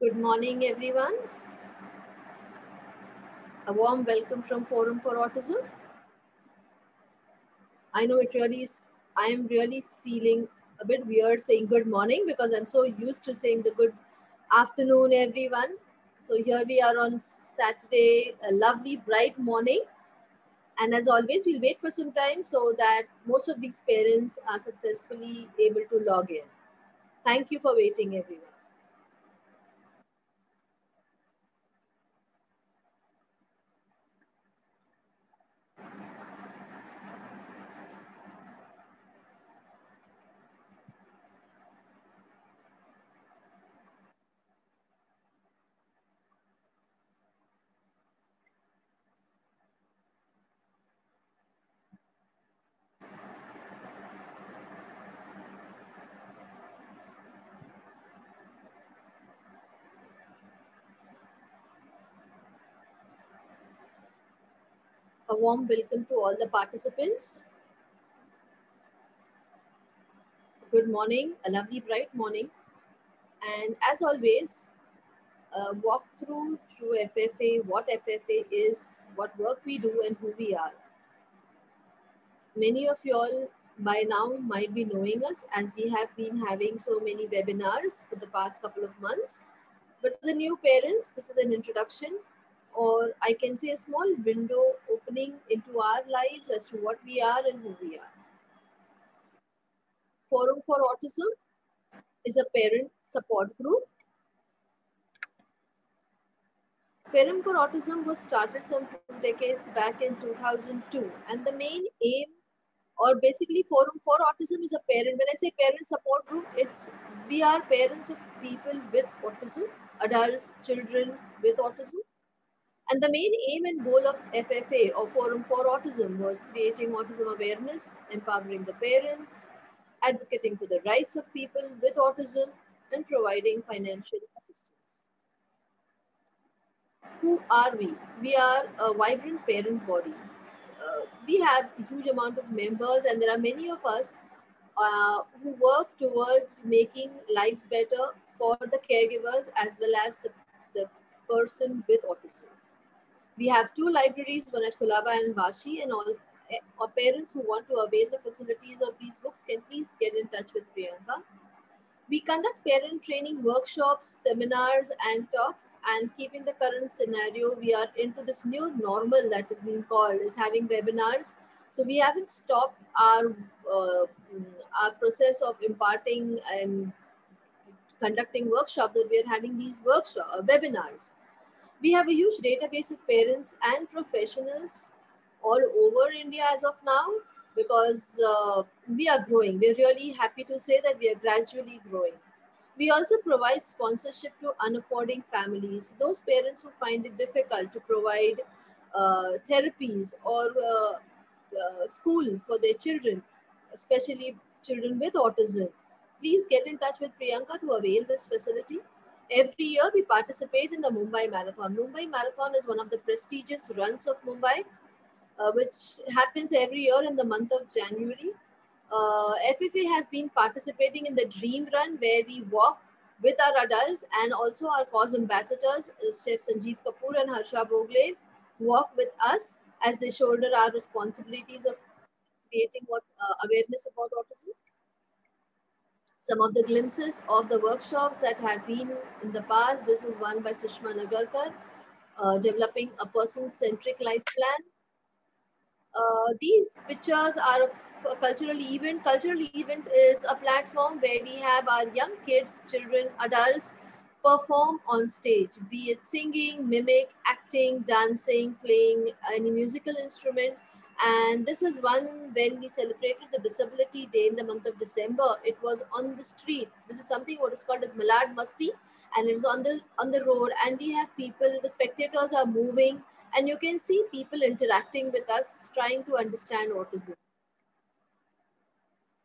Good morning, everyone. A warm welcome from Forum for Autism. I know it really is, I am really feeling a bit weird saying good morning because I'm so used to saying the good afternoon, everyone. So here we are on Saturday, a lovely, bright morning. And as always, we'll wait for some time so that most of these parents are successfully able to log in. Thank you for waiting, everyone. A warm welcome to all the participants. Good morning, a lovely, bright morning. And as always, walk through FFA, what FFA is, what work we do, and who we are. Many of you all by now might be knowing us as we have been having so many webinars for the past couple of months. But for the new parents, this is an introduction, or I can say a small window opening into our lives as to what we are and who we are. Forum for Autism is a parent support group. Forum for Autism was started some 2 decades back in 2002, and the main aim, or basically, Forum for Autism is a parent. When I say parent support group, it's we are parents of people with autism, adults, children with autism, and the main aim and goal of FFA or Forum for Autism was creating autism awareness, empowering the parents, advocating for the rights of people with autism, and providing financial assistance. Who are we? We are a vibrant parent body. We have a huge amount of members, and there are many of us who work towards making lives better for the caregivers as well as the person with autism. We have two libraries, one at Kulaba and Vashi, and all parents who want to avail the facilities of these books can please get in touch with Priyanka. We conduct parent training workshops, seminars, and talks. And keeping the current scenario, we are into this new normal that is being called is having webinars. So we haven't stopped our process of imparting and conducting workshops, but we are having these webinars. We have a huge database of parents and professionals all over India as of now because we are growing. We're really happy to say that we are gradually growing. We also provide sponsorship to unaffording families, those parents who find it difficult to provide therapies or school for their children, especially children with autism. Please get in touch with Priyanka to avail this facility. Every year we participate in the Mumbai Marathon. Mumbai Marathon is one of the prestigious runs of Mumbai, which happens every year in the month of January. FFA have been participating in the Dream Run where we walk with our adults, and also our cause ambassadors, Chef Sanjeev Kapoor and Harsha Bogle, walk with us as they shoulder our responsibilities of creating awareness about autism. Some of the glimpses of the workshops that have been in the past. This is one by Sushma Nagarkar, developing a person-centric life plan. These pictures are of a cultural event. Cultural event is a platform where we have our young kids, children, adults perform on stage, be it singing, mimic, acting, dancing, playing any musical instrument. And this is one when we celebrated the Disability Day in the month of December. It was on the streets. This is something what is called as Malad Masti, and it's on the road. And we have people. The spectators are moving, and you can see people interacting with us, trying to understand autism.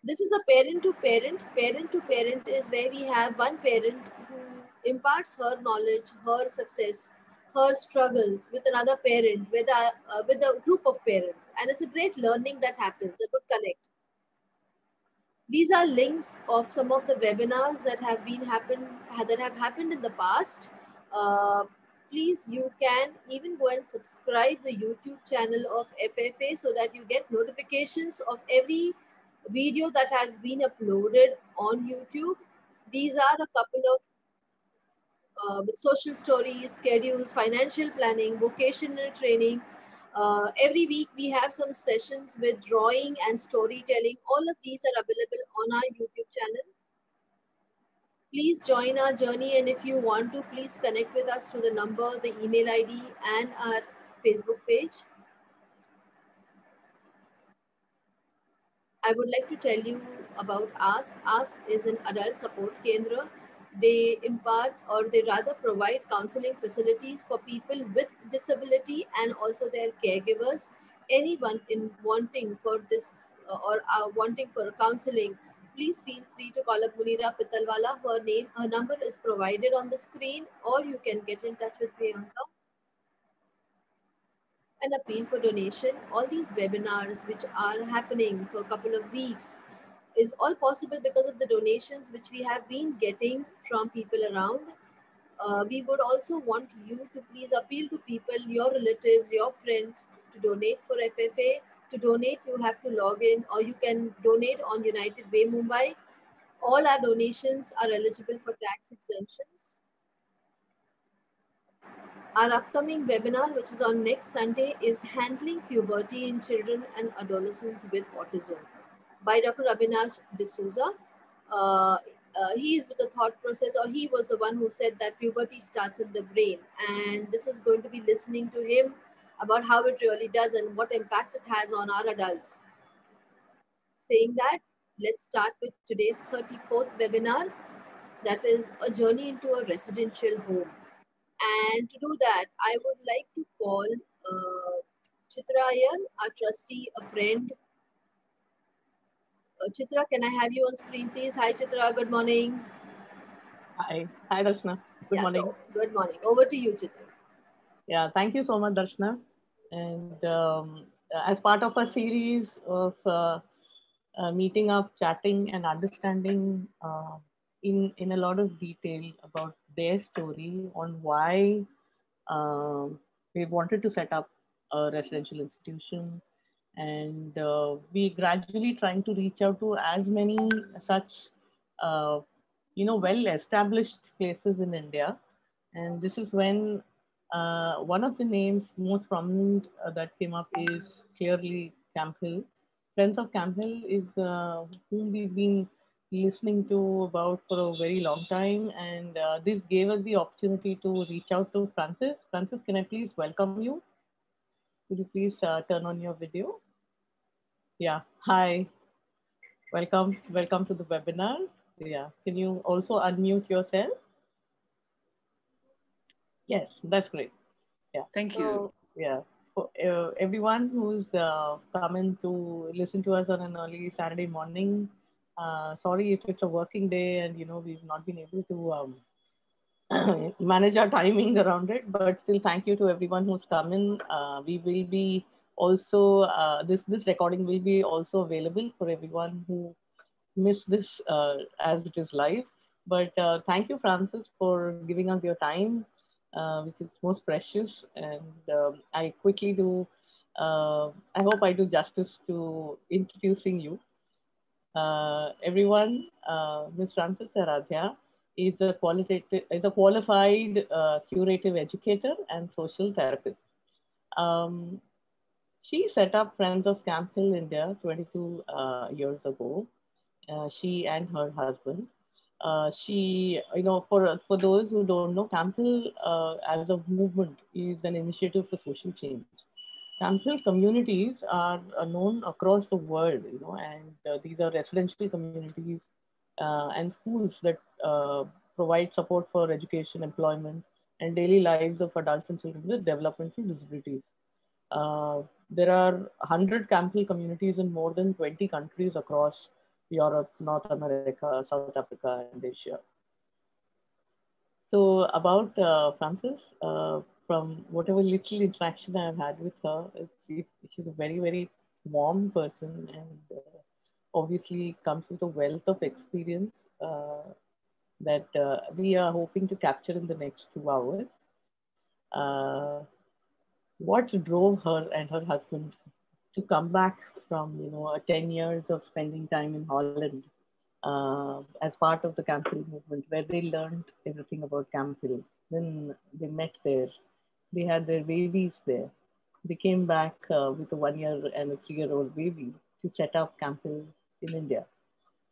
This is a parent to parent. Parent to parent is where we have one parent who imparts her knowledge, her success, her struggles with another parent, with a group of parents, and it's a great learning that happens. A good connect. These are links of some of the webinars that have happened in the past. Uh, Please, you can even go and subscribe the YouTube channel of FFA so that you get notifications of every video that has been uploaded on YouTube. These are a couple of with social stories, schedules, financial planning, vocational training. Every week we have some sessions with drawing and storytelling. All of these are available on our YouTube channel. Please join our journey, and if you want to, please connect with us through the number, the email ID, and our Facebook page. I would like to tell you about Ask. Ask is an adult support kendra. They impart, or they rather provide, counseling facilities for people with disability and also their caregivers. Anyone in wanting for this or wanting for counseling, please feel free to call up Munira Pitalwala. Her number is provided on the screen, or you can get in touch with Priyanka. An appeal for donation. All these webinars, which are happening for a couple of weeks, is all possible because of the donations which we have been getting from people around. We would also want you to please appeal to people, your relatives, your friends, to donate for FFA. To donate, you have to log in, or you can donate on United Way Mumbai. All our donations are eligible for tax exemptions. Our upcoming webinar, which is on next Sunday, is Handling Puberty in Children and Adolescents with Autism by Dr. Avinash D'Souza. He is with the thought process, or he was the one who said that puberty starts in the brain. And this is going to be listening to him about how it really does and what impact it has on our adults. Saying that, let's start with today's 34th webinar, that is a journey into a residential home. And to do that, I would like to call Chitra Iyer, our trustee, a friend. Chitra, can I have you on screen, please? Hi, Chitra. Good morning. Hi. Hi, Darshana. Good Yeah, morning. so good morning. Over to you, Chitra. Yeah, thank you so much, Darshana. And as part of a series of meeting up, chatting, and understanding in a lot of detail about their story on why we wanted to set up a residential institution, and we gradually trying to reach out to as many such uh, well-established places in India. And this is when one of the names most prominent that came up is clearly Camphill. Friends of Camphill is whom we've been listening to about for a very long time, and this gave us the opportunity to reach out to Francis. Francis, can I please welcome you? Could you please turn on your video? Yeah. Hi. Welcome to the webinar. Yeah. Can you also unmute yourself? Yes, that's great. Yeah. Thank you. So, yeah, for everyone who's coming to listen to us on an early Saturday morning, sorry if it's a working day and we've not been able to manage our timing around it. But still, thank you to everyone who's come in. We will be also this recording will be also available for everyone who missed this as it is live. But thank you, Francis, for giving us your time, which is most precious. And I quickly do. I hope I do justice to introducing you. Everyone, Ms.Francis Aradhya is a qualified curative educator and social therapist. Um, she set up Friends of Camphill India 22 years ago. She and her husband. For those who don't know, Camphill as a movement is an initiative for social change. Camphill communities are known across the world, and these are residential communities and schools that provide support for education, employment, and daily lives of adults and children with developmental disabilities. There are 100 Camphill communities in more than 20 countries across Europe, North America, South Africa, and Asia. So about Francis, from whatever little interaction I've had with her, she's a very, very warm person, and obviously comes with a wealth of experience that we are hoping to capture in the next 2 hours. Uh, what drove her and her husband to come back from 10 years of spending time in Holland as part of the Camphill movement, where they learned everything about Camphill. Then they met there. They had their babies there. They came back with a 1 year and a 3-year-old baby to set up Camphill in India.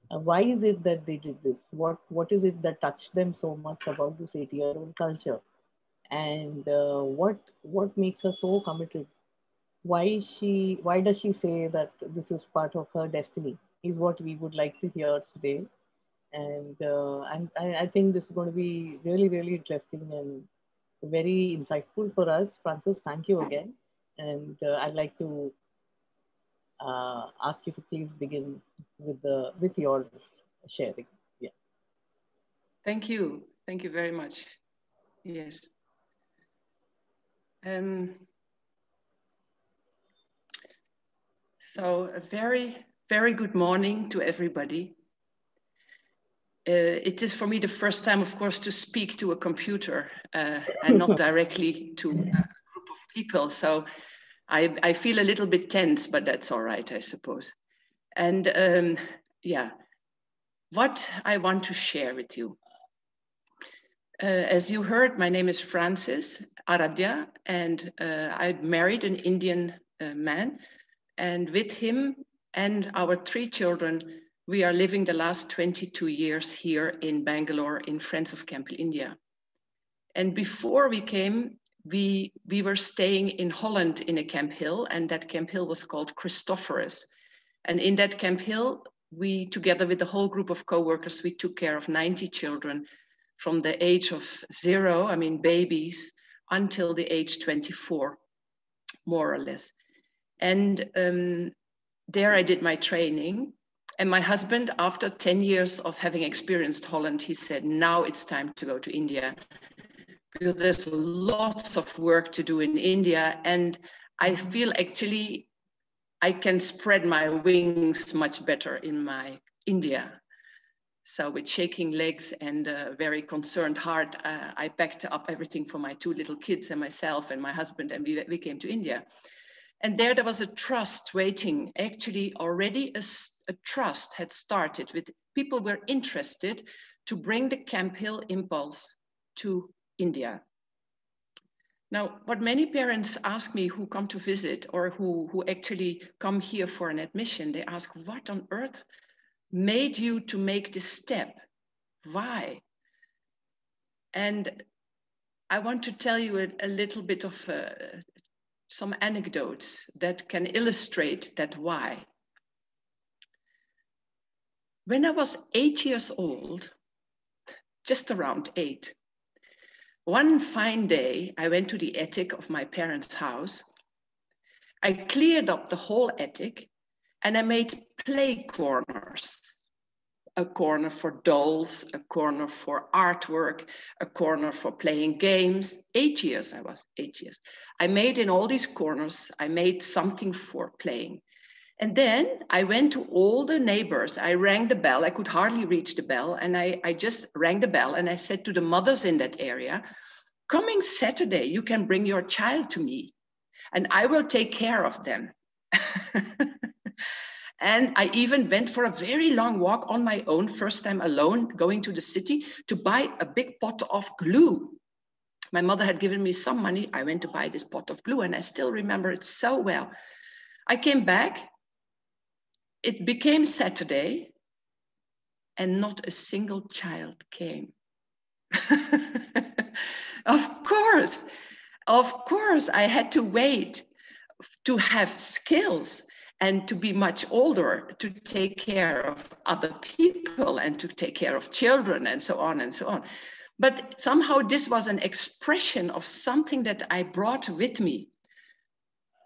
Why is it that they did this? What is it that touched them so much about this 80-year-old culture? And what makes her so committed? Why does she say that this is part of her destiny? Is what we would like to hear today. And I think this is going to be really, really interesting and very insightful for us. Francis, thank you again. And I'd like to ask you to please begin with your sharing. Yeah. Thank you. Thank you very much. Yes. So a very, very good morning to everybody. It is for me the first time, of course, to speak to a computer and not directly to a group of people. So I feel a little bit tense, but that's all right, I suppose. And yeah, what I want to share with you. As you heard, my name is Francis Aradhya, and I married an Indian man. And with him and our 3 children, we are living the last 22 years here in Bangalore in Friends of Camphill India. And before we came, we were staying in Holland in a Camphill, and that Camphill was called Christophorus. And in that Camphill, we, together with the whole group of co-workers, we took care of 90 children from the age of 0, I mean babies, until the age 24, more or less. And there I did my training. And my husband, after 10 years of having experienced Holland, he said, now it's time to go to India, because there's lots of work to do in India. And I feel actually I can spread my wings much better in my India. So with shaking legs and a very concerned heart, I packed up everything for my 2 little kids and myself and my husband, and we came to India. And there was a trust waiting. Actually, already a trust had started with people were interested to bring the Camphill impulse to India. Now, what many parents ask me who come to visit or who actually come here for an admission, they ask, what on earth made you to make this step? Why? And I want to tell you a little bit of some anecdotes that can illustrate that why. When I was 8 years old, just around 8, one fine day, I went to the attic of my parents' house. I cleared up the whole attic and I made play corners. A corner for dolls, a corner for artwork, a corner for playing games. 8 years, I was 8 years. I made in all these corners, I made something for playing. And then I went to all the neighbors. I rang the bell. I could hardly reach the bell. And I just rang the bell and I said to the mothers in that area, coming Saturday, you can bring your child to me and I will take care of them. And I even went for a very long walk on my own, first time alone, going to the city to buy a big pot of glue. My mother had given me some money. I went to buy this pot of glue and I still remember it so well. I came back. It became Saturday and not a single child came. Of course, I had to wait to have skills and to be much older to take care of other people and to take care of children and so on and so on. But somehow this was an expression of something that I brought with me,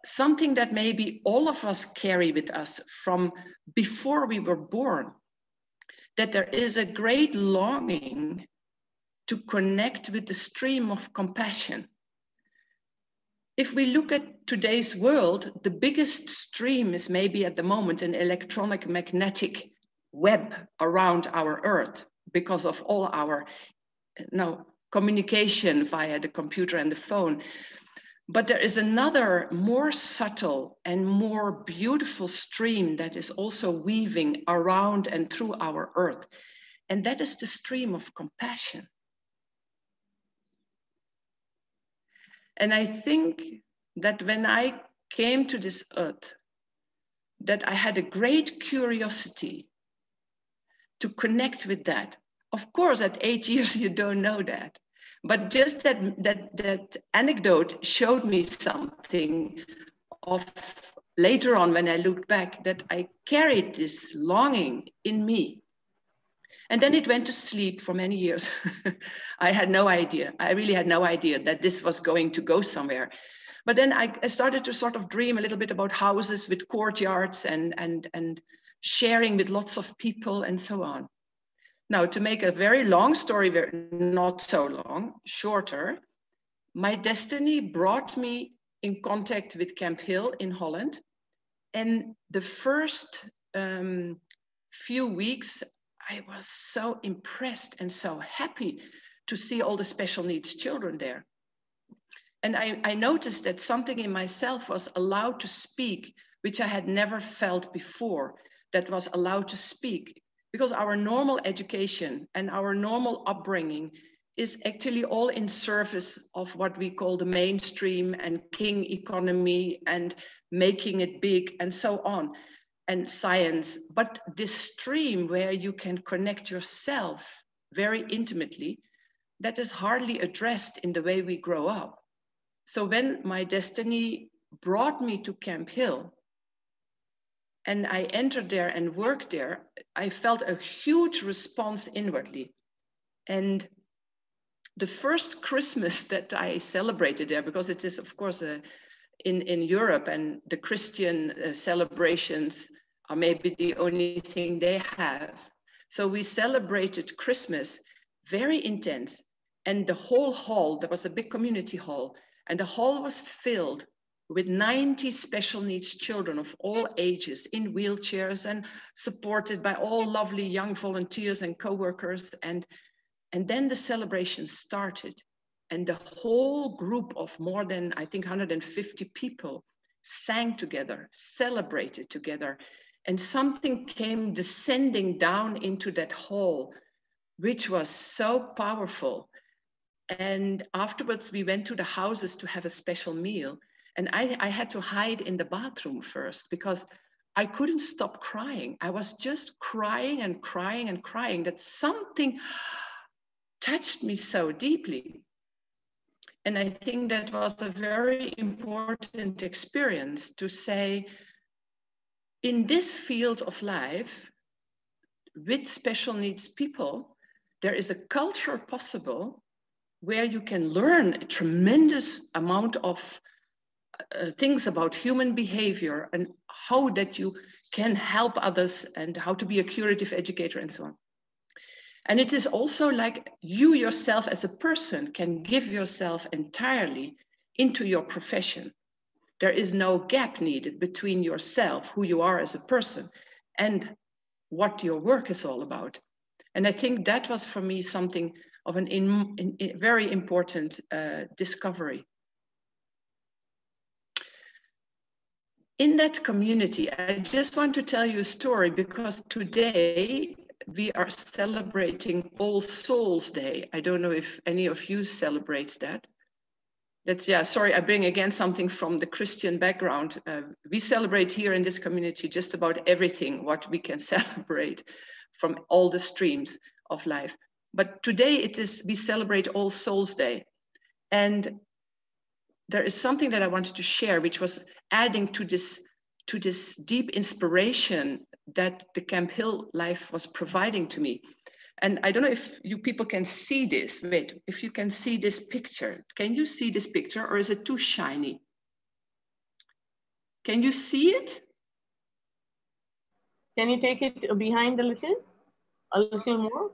something that maybe all of us carry with us from before we were born, that there is a great longing to connect with the stream of compassion. if we look at today's world, the biggest stream is maybe at the moment an electronic magnetic web around our Earth because of all our communication via the computer and the phone. But there is another more subtle and more beautiful stream that is also weaving around and through our Earth. And that is the stream of compassion. And I think that when I came to this earth, that I had a great curiosity to connect with that. Of course, at 8 years, you don't know that. But just that anecdote showed me something of later on when I looked back, that I carried this longing in me. And then it went to sleep for many years. I had no idea. I really had no idea that this was going to go somewhere. But then I started to sort of dream a little bit about houses with courtyards and sharing with lots of people and so on. Now, to make a very long story, not so long, shorter, my destiny brought me in contact with Camphill in Holland. And the first few weeks, I was so impressed and so happy to see all the special needs children there. And I noticed that something in myself was allowed to speak, which I had never felt before, that was allowed to speak. Because our normal education and our normal upbringing is actually all in service of what we call the mainstream and king economy and making it big and so on. And science, but this stream where you can connect yourself very intimately, that is hardly addressed in the way we grow up. So when my destiny brought me to Camphill and I entered there and worked there, I felt a huge response inwardly. And the first Christmas that I celebrated there, because it is of course in Europe and the Christian celebrations are maybe the only thing they have. So we celebrated Christmas very intense. And the whole hall, there was a big community hall, and the hall was filled with 90 special needs children of all ages in wheelchairs and supported by all lovely young volunteers and co-workers. And then the celebration started. And the whole group of more than, I think, 150 people sang together, celebrated together. And something came descending down into that hall, which was so powerful. And afterwards, we went to the houses to have a special meal. And I had to hide in the bathroom first because I couldn't stop crying. I was just crying and crying and crying, that something touched me so deeply. And I think that was a very important experience to say, in this field of life, with special needs people, there is a culture possible where you can learn a tremendous amount of things about human behavior and how that you can help others and how to be a curative educator and so on. And it is also like you yourself as a person can give yourself entirely into your profession. There is no gap needed between yourself, who you are as a person, and what your work is all about. And I think that was for me something of a very important discovery. In that community, I just want to tell you a story because today we are celebrating All Souls Day. I don't know if any of you celebrate that. Sorry, I bring again something from the Christian background. We celebrate here in this community just about everything what we can celebrate from all the streams of life. But today we celebrate All Souls Day. And there is something that I wanted to share, which was adding to this deep inspiration that the Camphill life was providing to me. And I don't know if you people can see this. Wait, if you can see this picture. Can you see this picture or is it too shiny? Can you see it? Can you take it behind a little more?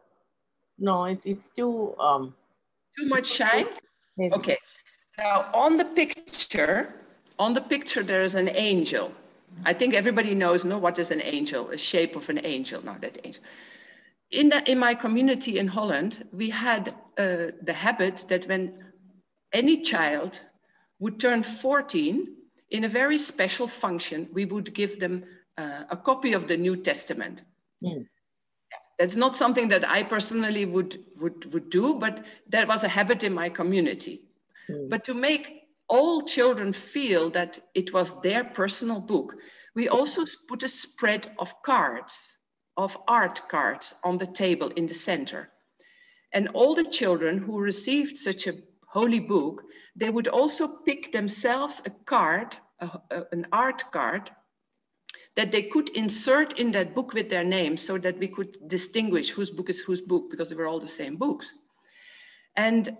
No, it's too... Too much shine? Maybe. Okay. Now on the picture, there is an angel. I think everybody knows, no, what is an angel? A shape of an angel, not that angel. In my community in Holland, we had the habit that when any child would turn 14, in a very special function, we would give them a copy of the New Testament. Mm. That's not something that I personally would do, but that was a habit in my community. Mm. But to make all children feel that it was their personal book, we also put a spread of cards, of art cards on the table in the center. And all the children who received such a holy book, they would also pick themselves a card, an art card, that they could insert in that book with their name so that we could distinguish whose book is whose book, because they were all the same books. And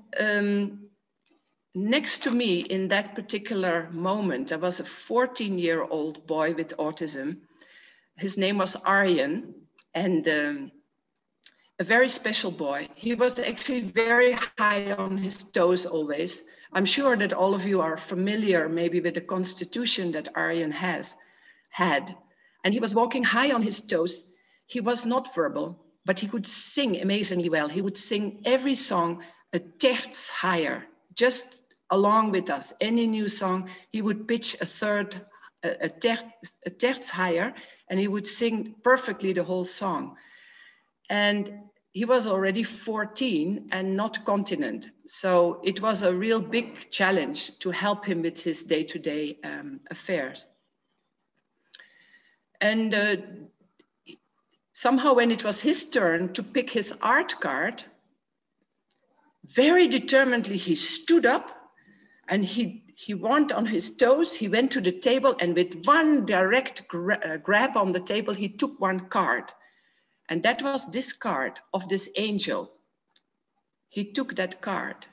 next to me in that particular moment, there was a 14-year-old boy with autism. His name was Aryan, and a very special boy. He was actually very high on his toes always. I'm sure that all of you are familiar maybe with the constitution that Aryan had. And he was walking high on his toes. He was not verbal, but he could sing amazingly well. He would sing every song a terts higher, just along with us. Any new song, he would pitch a terts higher, and he would sing perfectly the whole song. And he was already 14 and not continent. So it was a real big challenge to help him with his day-to-day affairs. And somehow when it was his turn to pick his art card, very determinedly he stood up and he went on his toes, he went to the table, and with one direct grab on the table, he took one card. And that was this card of this angel. He took that card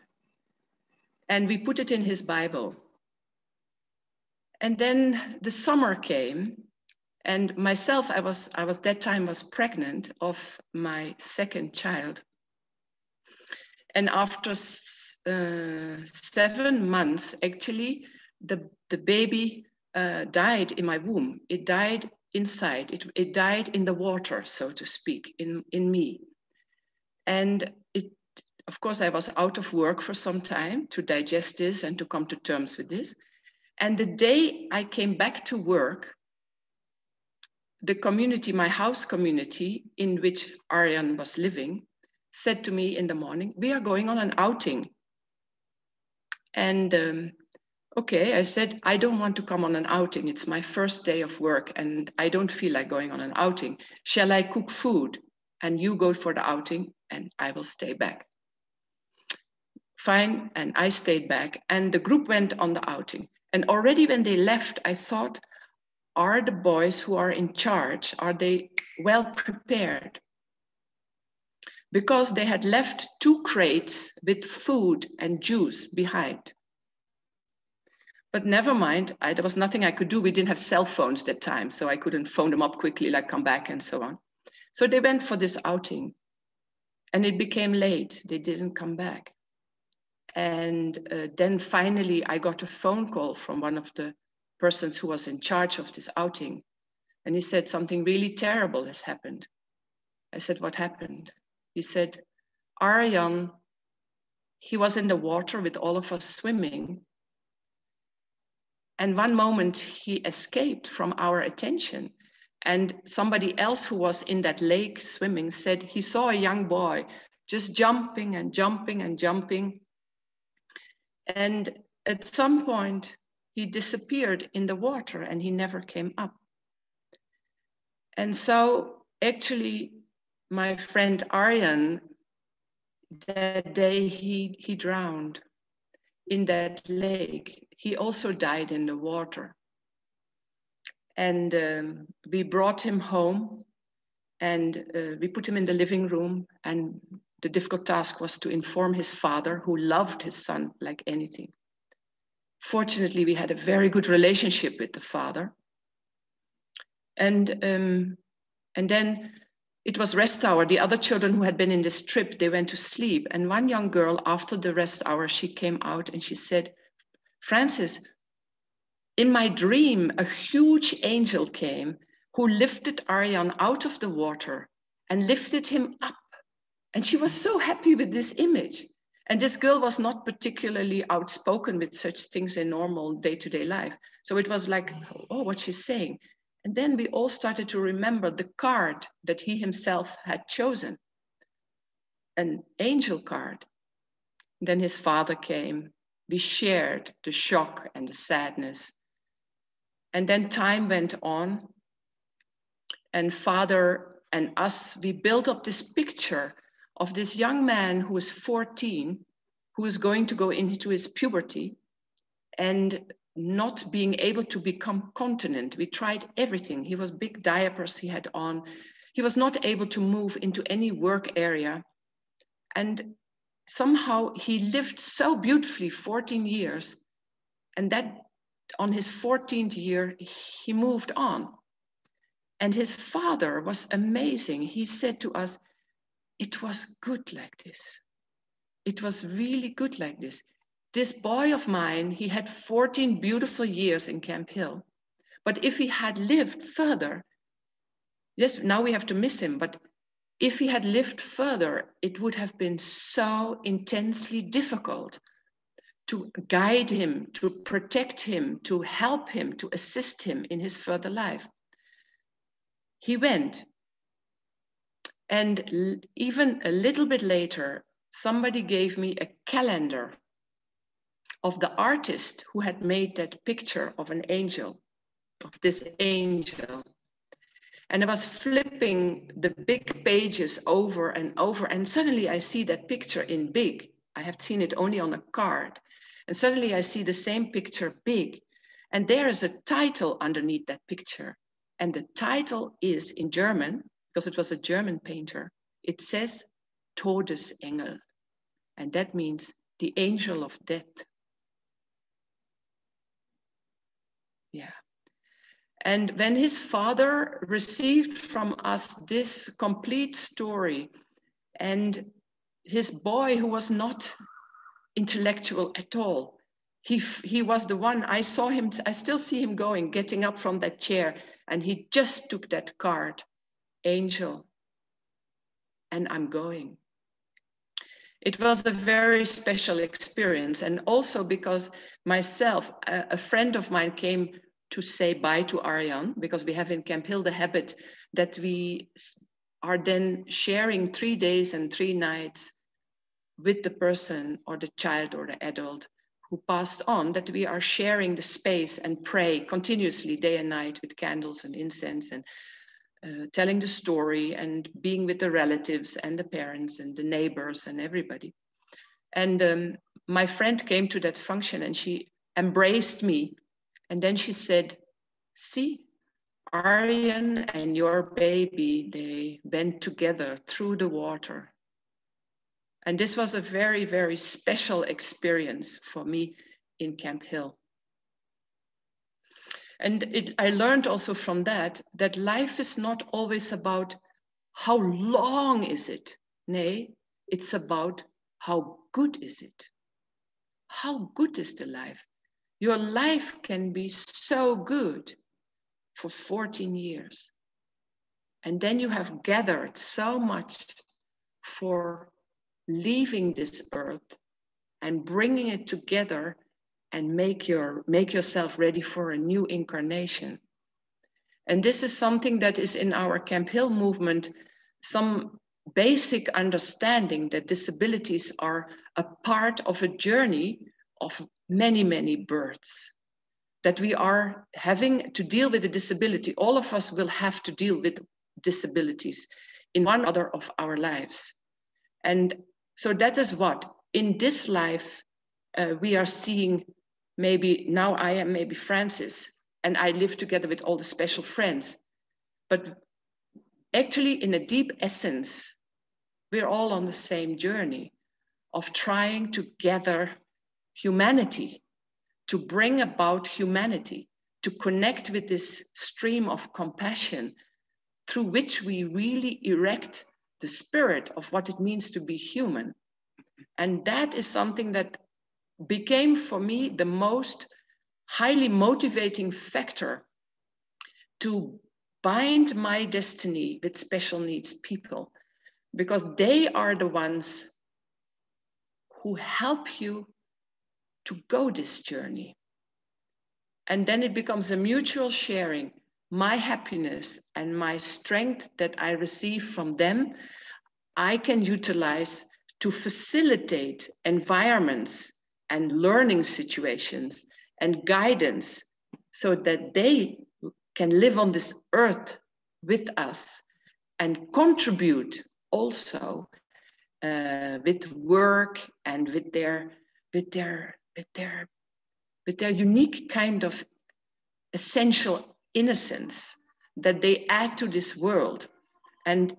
and we put it in his Bible. And then the summer came, and myself, I was that time was pregnant of my second child. And after 7 months, actually, the baby died in my womb. It died inside. It died in the water, so to speak, in me. And of course, I was out of work for some time to digest this and to come to terms with this. And the day I came back to work, the community, my house community in which Aryan was living, said to me in the morning, "We are going on an outing." And okay, I said, "I don't want to come on an outing. It's my first day of work and I don't feel like going on an outing. Shall I cook food and you go for the outing and I will stay back?" Fine, and I stayed back and the group went on the outing. And already when they left, I thought, are the boys who are in charge, are they well prepared? Because they had left 2 crates with food and juice behind. But never mind, there was nothing I could do. We didn't have cell phones that time, so I couldn't phone them up quickly, like come back and so on. So they went for this outing and it became late. They didn't come back. And then finally I got a phone call from one of the persons who was in charge of this outing. And he said, "Something really terrible has happened." I said, "What happened?" He said, "Aryan, he was in the water with all of us swimming. And one moment he escaped from our attention. And somebody else who was in that lake swimming said he saw a young boy just jumping and jumping and jumping. And at some point he disappeared in the water and he never came up." And so actually my friend Aryan, that day he drowned in that lake. He also died in the water. And we brought him home and we put him in the living room, and the difficult task was to inform his father, who loved his son like anything. Fortunately, we had a very good relationship with the father. And then it was rest hour. The other children who had been in this trip, they went to sleep. And one young girl, after the rest hour, she came out and she said, Francis, in my dream, a huge angel came who lifted Aryan out of the water and lifted him up. And she was so happy with this image. And this girl was not particularly outspoken with such things in normal day-to-day life. So it was like, oh, what she's saying. And then we all started to remember the card that he himself had chosen, an angel card. Then his father came. We shared the shock and the sadness. And then time went on. And father and us, we built up this picture of this young man who was 14, who was going to go into his puberty and not being able to become continent. We tried everything. He was big diapers he had on. He was not able to move into any work area. And somehow he lived so beautifully 14 years. And that on his 14th year, he moved on. And his father was amazing. He said to us, it was good like this. It was really good like this. This boy of mine, he had 14 beautiful years in Camphill. But if he had lived further, yes, now we have to miss him, but if he had lived further, it would have been so intensely difficult to guide him, to protect him, to help him, to assist him in his further life. He went. And even a little bit later, somebody gave me a calendar of the artist who had made that picture of an angel, of this angel. And I was flipping the big pages over and over, and suddenly I see that picture in big. I have seen it only on a card. And suddenly I see the same picture big. And there is a title underneath that picture. And the title is in German, because it was a German painter. It says Todesengel. And that means the angel of death. Yeah. And when his father received from us this complete story, and his boy, who was not intellectual at all, he was the one, I saw him, I still see him getting up from that chair, and he just took that card, angel, and I'm going. It was a very special experience. And also because myself, a friend of mine came to say bye to Aryan, because we have in Camphill the habit that we are then sharing 3 days and 3 nights with the person or the child or the adult who passed on, that we are sharing the space and pray continuously day and night with candles and incense and telling the story and being with the relatives and the parents and the neighbors and everybody. And my friend came to that function and she embraced me. And then she said, see, Aryan and your baby, they went together through the water. And this was a very, very special experience for me in Camphill. And I learned also from that life is not always about how long is it. Nay, it's about how good is it. How good is the life? Your life can be so good for 14 years. And then you have gathered so much for leaving this earth and bringing it together and make yourself ready for a new incarnation. And this is something that is in our Camphill movement, some basic understanding that disabilities are a part of a journey of many, many births. That we are having to deal with a disability. All of us will have to deal with disabilities in one or other of our lives. And so that is what, in this life, we are seeing. Maybe now I am maybe Francis and I live together with all the special friends. But actually in a deep essence, we're all on the same journey of trying to gather humanity, to bring about humanity, to connect with this stream of compassion through which we really erect the spirit of what it means to be human. And that is something that became for me the most highly motivating factor to bind my destiny with special needs people, because they are the ones who help you to go this journey. And then it becomes a mutual sharing. My happiness and my strength that I receive from them, I can utilize to facilitate environments and learning situations and guidance so that they can live on this earth with us and contribute also with work and with their unique kind of essential innocence that they add to this world. And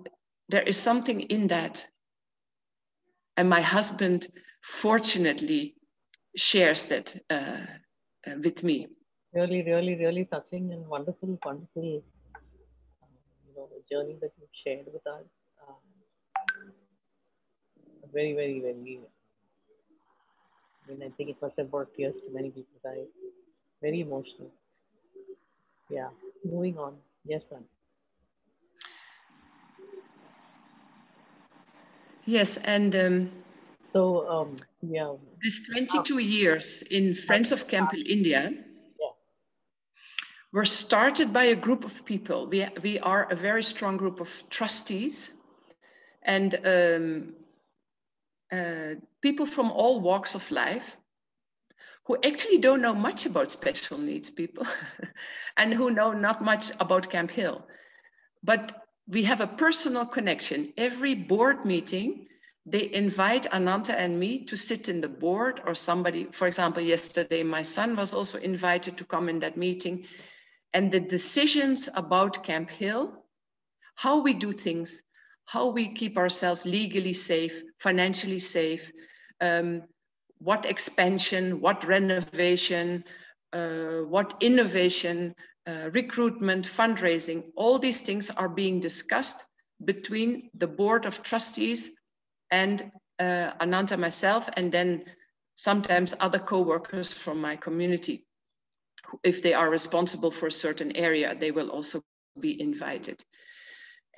there is something in that. And my husband, fortunately, shares that with me. Really, really, really touching and wonderful, wonderful, journey that you've shared with us. Very, very, very. I mean, I think it must have brought tears to many people's eyes. Very emotional. Yeah. Moving on. Yes, ma'am. Yes, and yeah. this 22 years in Friends of Camphill India were started by a group of people. We are a very strong group of trustees and people from all walks of life who actually don't know much about special needs people and who know not much about Camphill. But we have a personal connection. Every board meeting, they invite Ananta and me to sit in the board, or somebody, for example, yesterday, my son was also invited to come in that meeting. And the decisions about Camphill, how we do things, how we keep ourselves legally safe, financially safe, what expansion, what renovation, what innovation, recruitment, fundraising, all these things are being discussed between the board of trustees and Ananta, myself, and then sometimes other co-workers from my community. If they are responsible for a certain area, they will also be invited.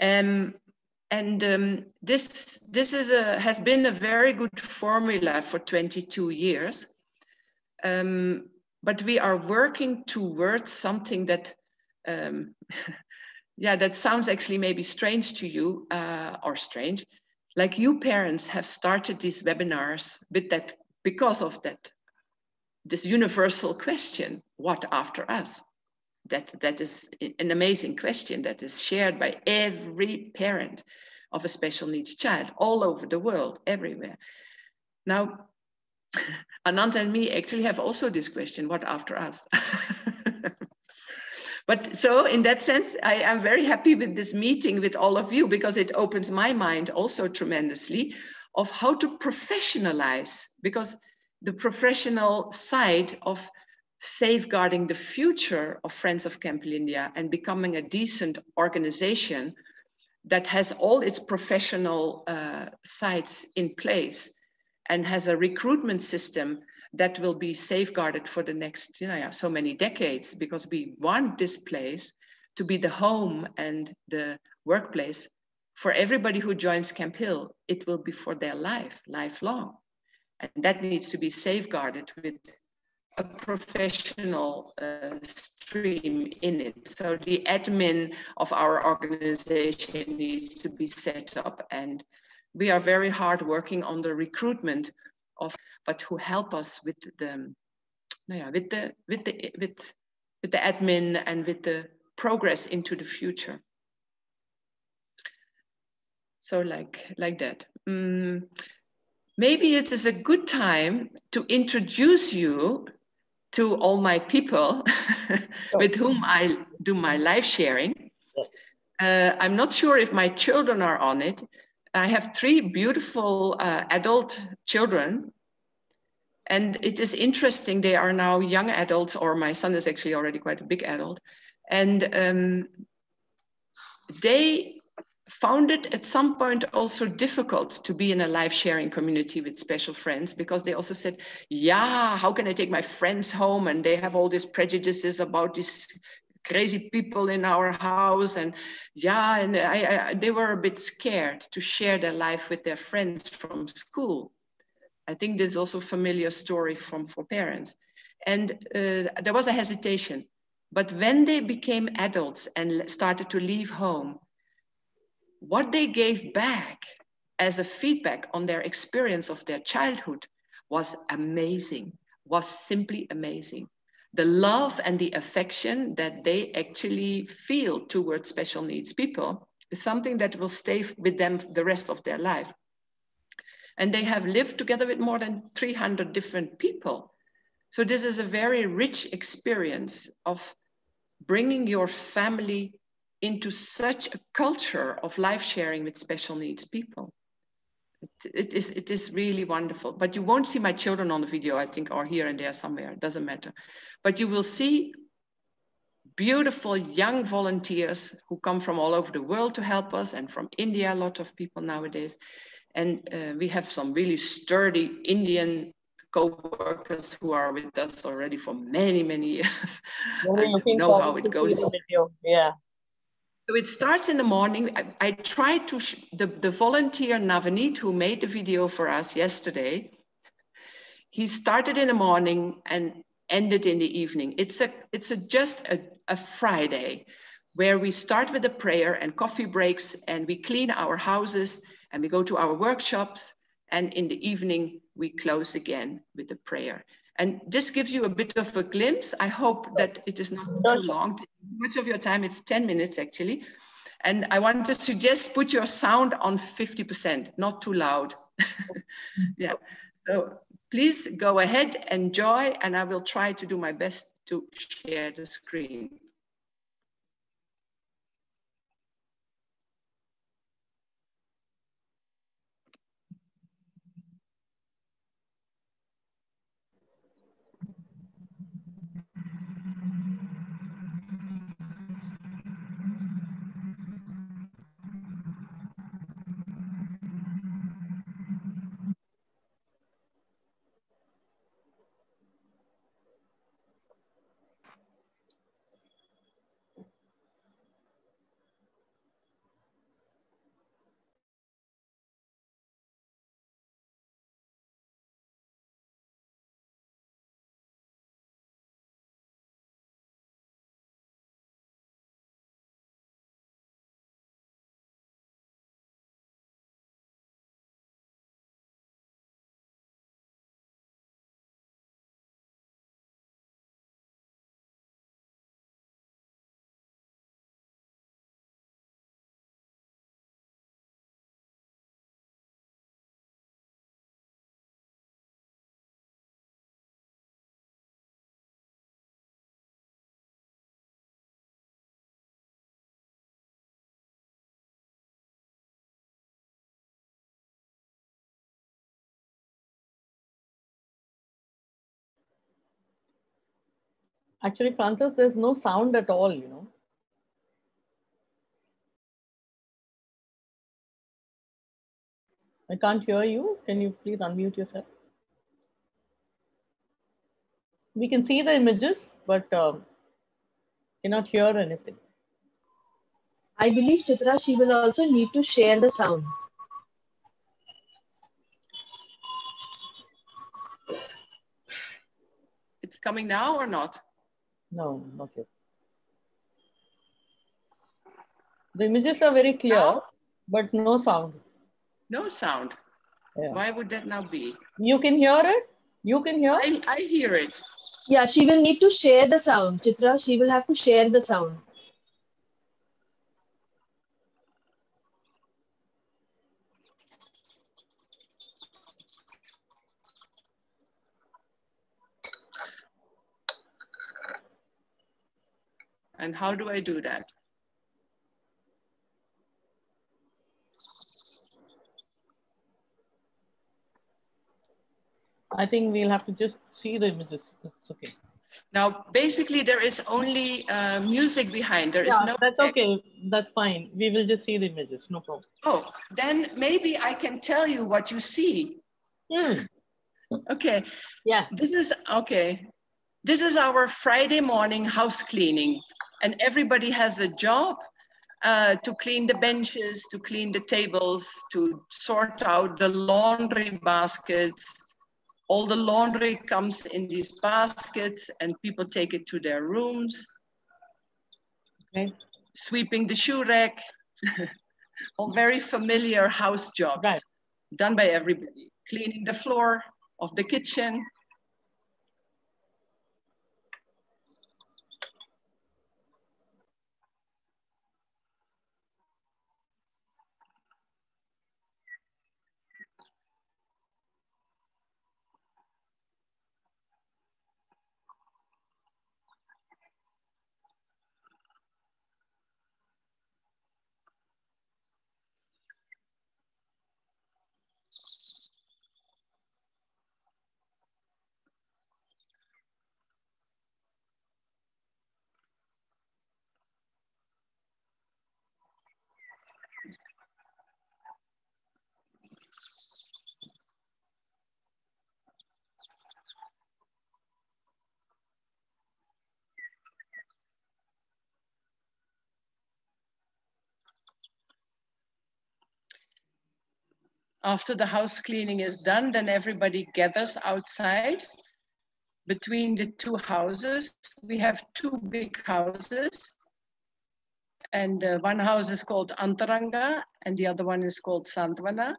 This has been a very good formula for 22 years. But we are working towards something that, that sounds actually maybe strange to you, or strange. Like, you parents have started these webinars with that, because of that, this universal question, what after us? That is an amazing question that is shared by every parent of a special needs child all over the world, everywhere. Now, Ananta and me actually have also this question, what after us? But so in that sense, I am very happy with this meeting with all of you, because it opens my mind also tremendously of how to professionalize, because the professional side of safeguarding the future of Friends of Camphill India and becoming a decent organization that has all its professional sides in place and has a recruitment system that will be safeguarded for the next so many decades, because we want this place to be the home and the workplace for everybody who joins Camphill. It will be for their lifelong. And that needs to be safeguarded with a professional stream in it. So the admin of our organization needs to be set up, and we are very hard working on the recruitment of, but who help us with the, with the admin and with the progress into the future. So like that. Maybe it is a good time to introduce you to all my people with whom I do my live sharing. I'm not sure if my children are on it. I have 3 beautiful adult children. And it is interesting, they are now young adults, or my son is actually already quite a big adult. And they found it at some point also difficult to be in a life sharing community with special friends, because they also said, yeah, how can I take my friends home? And they have all these prejudices about these crazy people in our house. And yeah, and they were a bit scared to share their life with their friends from school. I think there's also a familiar story for parents. And there was a hesitation. But when they became adults and started to leave home, what they gave back as a feedback on their experience of their childhood was amazing, was simply amazing. The love and the affection that they actually feel towards special needs people is something that will stay with them the rest of their life. And they have lived together with more than 300 different people. So this is a very rich experience of bringing your family into such a culture of life sharing with special needs people. It is really wonderful. But you won't see my children on the video, I think, or here and there somewhere, it doesn't matter. But you will see beautiful young volunteers who come from all over the world to help us, and from India, a lot of people nowadays. And we have some really sturdy Indian co-workers who are with us already for many, many years. Really and looking know how forward it to goes. see the video. Yeah. So it starts in the morning. I tried to, the volunteer Navaneet, who made the video for us yesterday, he started in the morning and ended in the evening. It's just a Friday where we start with a prayer and coffee breaks, and we clean our houses and we go to our workshops. And in the evening, we close again with a prayer. And this gives you a bit of a glimpse. I hope that it is not too long. Much of your time, it's 10 minutes actually. And I want to suggest put your sound on 50%, not too loud. Yeah, so please go ahead, enjoy, and I will try to do my best to share the screen. Actually, Francis, there's no sound at all, you know. I can't hear you. Can you please unmute yourself? We can see the images, but cannot hear anything. I believe Chitra, she will also need to share the sound. It's coming now or not? No, not yet. The images are very clear, Now? but no sound. No sound. Yeah. Why would that now be? You can hear it? You can hear? I hear it. Yeah, she will need to share the sound. Chitra, she will have to share the sound. And how do I do that? I think we'll have to just see the images. It's okay. Now, basically, there is only music behind. There is Yeah, no that's text. okay. That's fine. We will just see the images. No problem. Oh, then maybe I can tell you what you see. Okay. Yeah. This is okay. This is our Friday morning house cleaning, and everybody has a job to clean the benches, to clean the tables, to sort out the laundry baskets. All the laundry comes in these baskets, and people take it to their rooms. Okay. Sweeping the shoe rack, all very familiar house jobs, Right. done by everybody. Cleaning the floor of the kitchen. After the house cleaning is done, then everybody gathers outside. Between the two houses, we have two big houses. And one house is called Antaranga, and the other one is called Sandvana.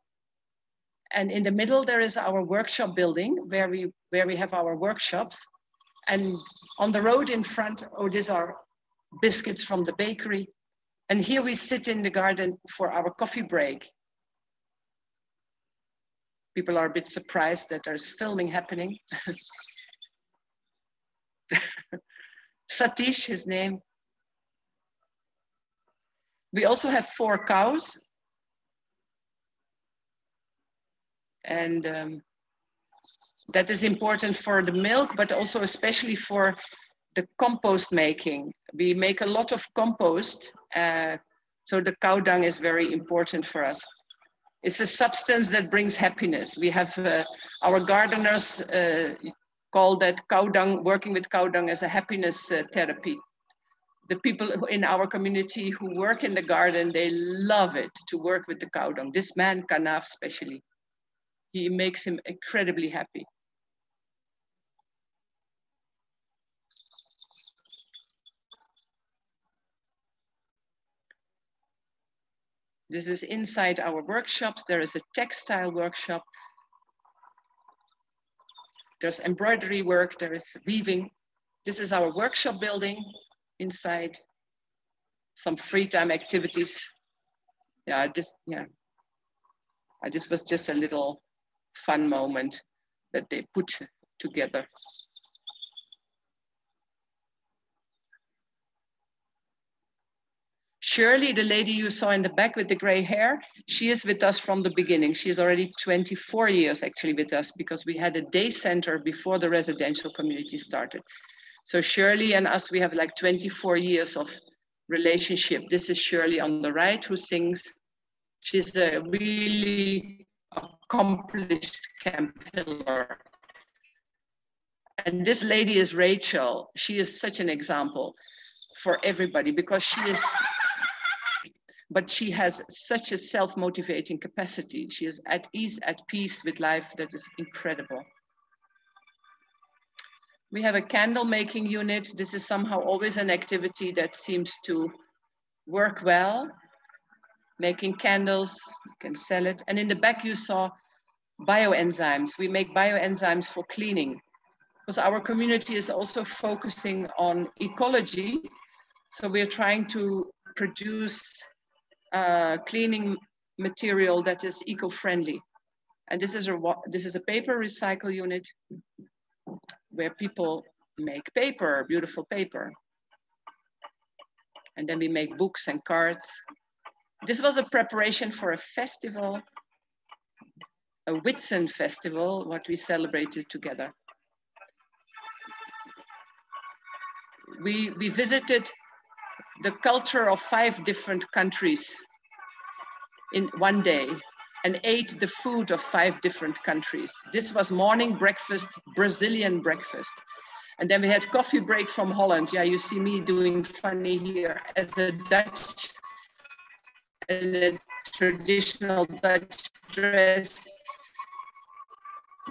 And in the middle, there is our workshop building where we have our workshops. And on the road in front, oh, these are biscuits from the bakery. And here we sit in the garden for our coffee break. People are a bit surprised that there's filming happening. Satish, his name. We also have 4 cows. And that is important for the milk, but also especially for the compost making. We make a lot of compost, so the cow dung is very important for us. It's a substance that brings happiness. We have our gardeners call that cow dung, working with cow dung as a happiness therapy. The people in our community who work in the garden, they love it to work with the cow dung. This man, Kanaf especially, he makes him incredibly happy. This is inside our workshops. There is a textile workshop. There's embroidery work, there is weaving. This is our workshop building inside. Some free time activities. This was just a little fun moment that they put together. Shirley, the lady you saw in the back with the gray hair, she is with us from the beginning. She's already 24 years actually with us because we had a day center before the residential community started. So Shirley and us, we have like 24 years of relationship. This is Shirley on the right who sings. She's a really accomplished Camphiller. And this lady is Rachel. She is such an example for everybody because she is, but she has such a self-motivating capacity. She is at ease, at peace with life. That is incredible. We have a candle making unit. This is somehow always an activity that seems to work well. Making candles, you can sell it. And in the back you saw bioenzymes. We make bioenzymes for cleaning because our community is also focusing on ecology. So we're trying to produce cleaning material that is eco-friendly. And this is a paper recycle unit where people make paper, beautiful paper. And then we make books and cards. This was a preparation for a festival, a Whitsun festival, what we celebrated together. we visited the culture of 5 different countries in one day and ate the food of 5 different countries. This was morning breakfast, Brazilian breakfast. And then we had coffee break from Holland. Yeah, you see me doing funny here as a Dutch, in a traditional Dutch dress.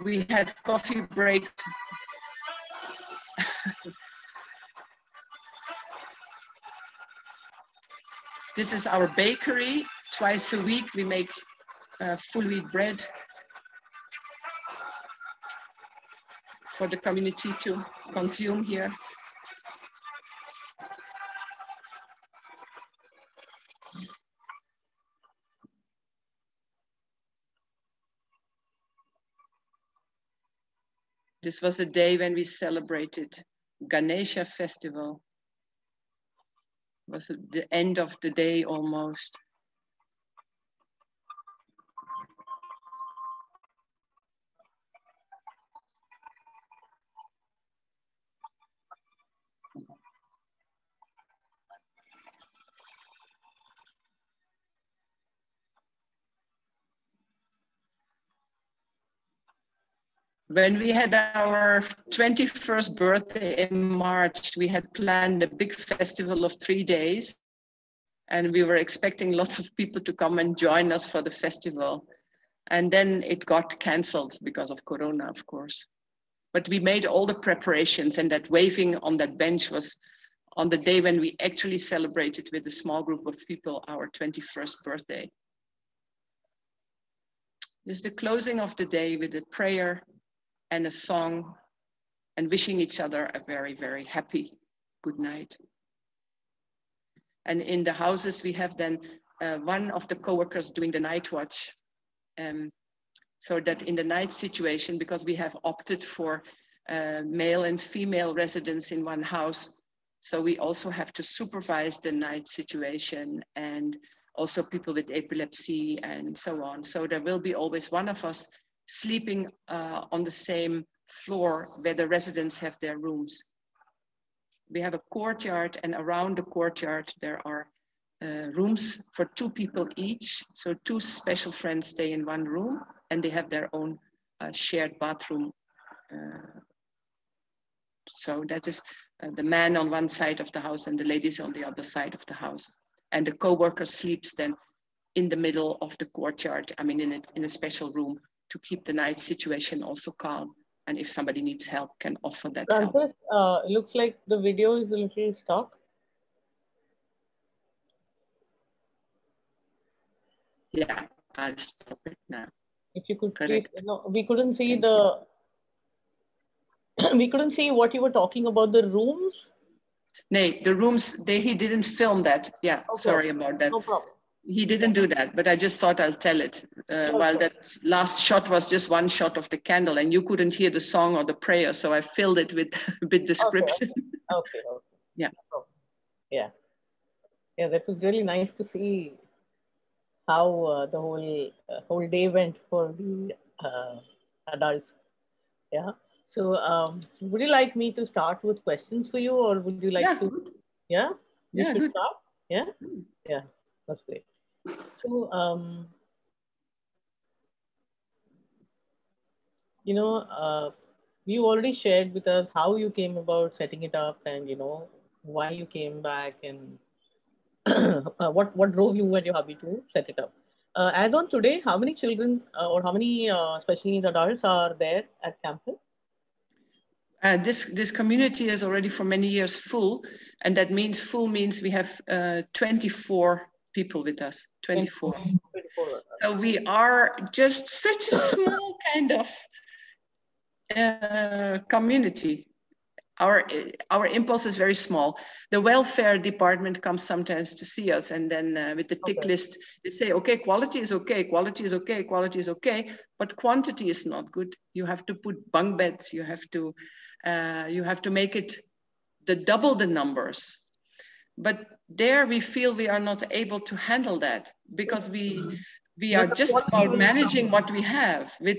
We had coffee break. This is our bakery. Twice a week we make full wheat bread for the community to consume here. This was the day when we celebrated Ganesha festival. It was the end of the day almost. When we had our 21st birthday in March, we had planned a big festival of 3 days, and we were expecting lots of people to come and join us for the festival. And then it got canceled because of Corona, of course. But we made all the preparations, and that waving on that bench was on the day when we actually celebrated with a small group of people our 21st birthday. This is the closing of the day with a prayer and a song, and wishing each other a very, very happy good night. And in the houses, we have then one of the co-workers doing the night watch. So that in the night situation, because we have opted for male and female residents in one house, so we also have to supervise the night situation and also people with epilepsy and so on. So there will be always one of us sleeping on the same floor where the residents have their rooms. We have a courtyard, and around the courtyard there are rooms for 2 people each. So 2 special friends stay in one room, and they have their own shared bathroom. So that is the man on one side of the house and the ladies on the other side of the house. And the co-worker sleeps then in the middle of the courtyard, I mean in a special room, to keep the night situation also calm. And if somebody needs help, can offer that help. Francis, looks like the video is a little stuck. Yeah, I'll stop it now. If you could Correct. please, no, we couldn't see Thank we couldn't see what you were talking about, the rooms. No, the rooms, he didn't film that. Yeah, Okay. Sorry about that. No problem. He didn't do that, but I just thought I'll tell it. While that last shot was just one shot of the candle, and you couldn't hear the song or the prayer, so I filled it with a bit description. Okay. Yeah. Yeah. Yeah, that was really nice to see how the whole day went for the adults. Yeah. So would you like me to start with questions for you, or would you like to? Good. Yeah. We should Good. start. Yeah. Yeah. That's great. So you already shared with us how you came about setting it up, and why you came back, and what drove you and your hubby to set it up. As on today, how many children or how many special needs adults are there at Camphill? This community is already for many years full, and that means full means we have 24 people with us. 24. 24. So we are just such a small kind of community. Our impulse is very small. The welfare department comes sometimes to see us, and then with the tick list, they say, okay, quality is okay, quality is okay, quality is okay, but quantity is not good. You have to put bunk beds, you have to make it double the numbers. But there we feel we are not able to handle that, because we are just about managing what we have with,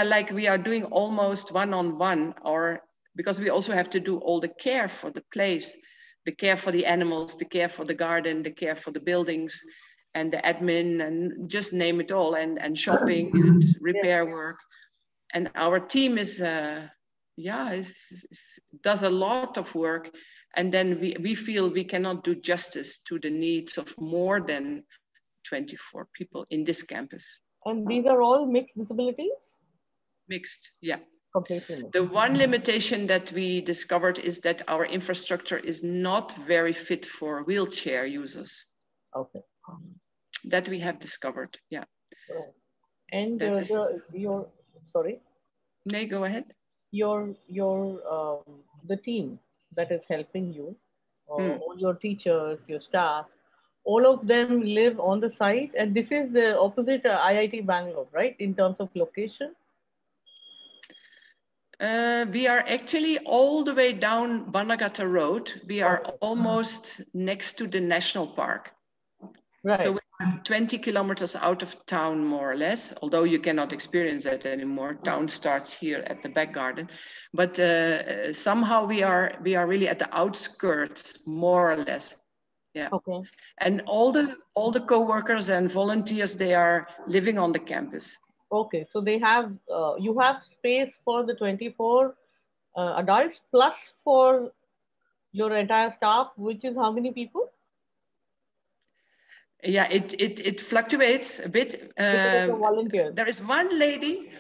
like we are doing almost one-on-one, or because we also have to do all the care for the place, the care for the animals, the care for the garden, the care for the buildings, and the admin, and just name it all, and shopping and repair work. And our team is, does a lot of work. And then we feel we cannot do justice to the needs of more than 24 people in this campus. And these are all mixed disabilities? Mixed, yeah. Completely mixed. The one limitation that we discovered is that our infrastructure is not very fit for wheelchair users. Okay. That we have discovered, yeah. Right. And your sorry? Nay, go ahead. The team that is helping you, all your teachers, your staff, all of them live on the site, and this is the opposite IIT Bangalore, right? In terms of location. We are actually all the way down Banagata Road. We are almost next to the national park. Right. So we're 20 kilometers out of town, more or less, although you cannot experience that anymore. Town starts here at the back garden. But somehow we are really at the outskirts, more or less. Yeah. Okay. And all the co-workers and volunteers, they are living on the campus. Okay, so they have, you have space for the 24 adults plus for your entire staff, which is how many people? Yeah, it fluctuates a bit. Volunteers. There is one lady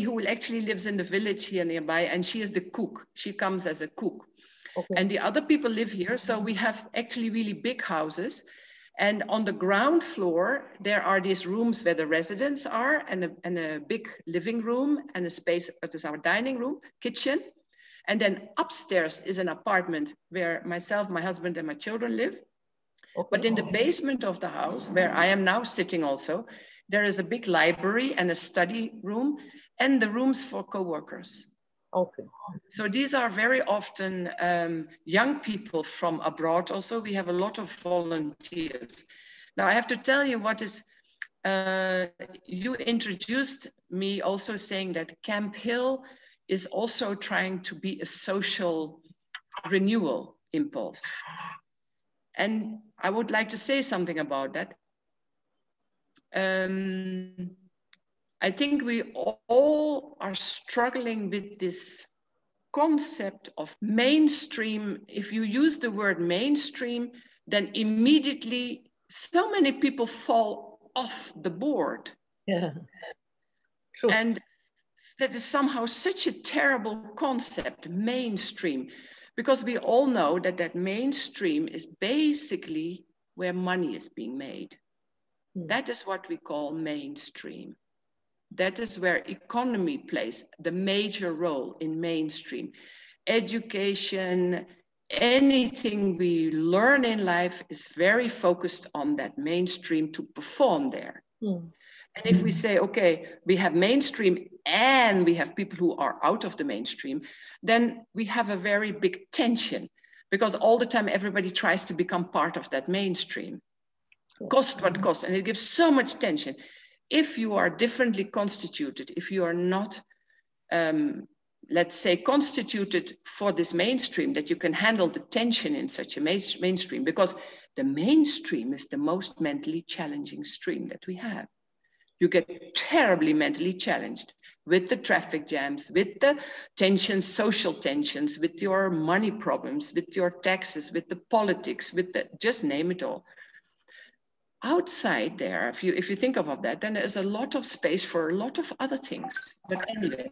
who actually lives in the village here nearby, and she is the cook. She comes as a cook. Okay. And the other people live here. So we have actually really big houses. And on the ground floor, there are these rooms where the residents are, and a big living room, and a space that is our dining room, kitchen. And then upstairs is an apartment where myself, my husband, and my children live. Okay. But in the basement of the house, where I am now sitting also, there is a big library and a study room, and the rooms for co-workers. Okay. So these are very often young people from abroad also. We have a lot of volunteers. Now I have to tell you what is, you introduced me also saying that Camphill is also trying to be a social renewal impulse. And I would like to say something about that. I think we all are struggling with this concept of mainstream. If you use the word mainstream, then immediately so many people fall off the board. Yeah. True. And that is somehow such a terrible concept, mainstream, because we all know that that mainstream is basically where money is being made. That is what we call mainstream. That is where economy plays the major role in mainstream. Education, anything we learn in life is very focused on that mainstream to perform there. And if we say, okay, we have mainstream and we have people who are out of the mainstream, then we have a very big tension, because all the time everybody tries to become part of that mainstream. Cost what cost, and it gives so much tension. If you are differently constituted, if you are not, let's say, constituted for this mainstream, that you can handle the tension in such a mainstream, because the mainstream is the most mentally challenging stream that we have. You get terribly mentally challenged with the traffic jams, with the tensions, social tensions, with your money problems, with your taxes, with the politics, with the, just name it all. Outside there, if you think about that, then there's a lot of space for a lot of other things. But anyway,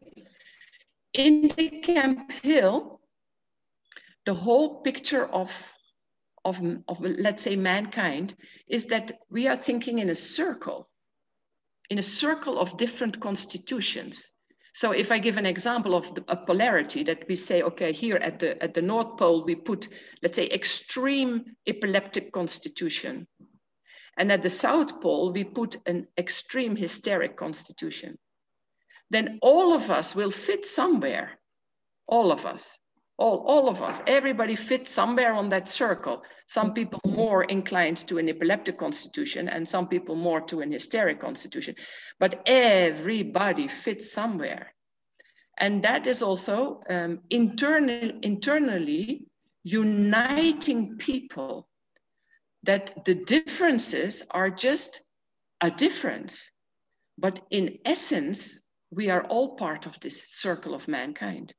in the Camphill, the whole picture of let's say mankind is that we are thinking in a circle of different constitutions. So if I give an example of a polarity, that we say, okay, here at the North Pole, we put, let's say, extreme epileptic constitution. And at the South Pole, we put an extreme hysteric constitution. Then all of us will fit somewhere. All of us, all of us, everybody fits somewhere on that circle. Some people more inclined to an epileptic constitution and some people more to an hysteric constitution. But everybody fits somewhere. And that is also internally uniting people, that the differences are just a difference. But in essence, we are all part of this circle of mankind.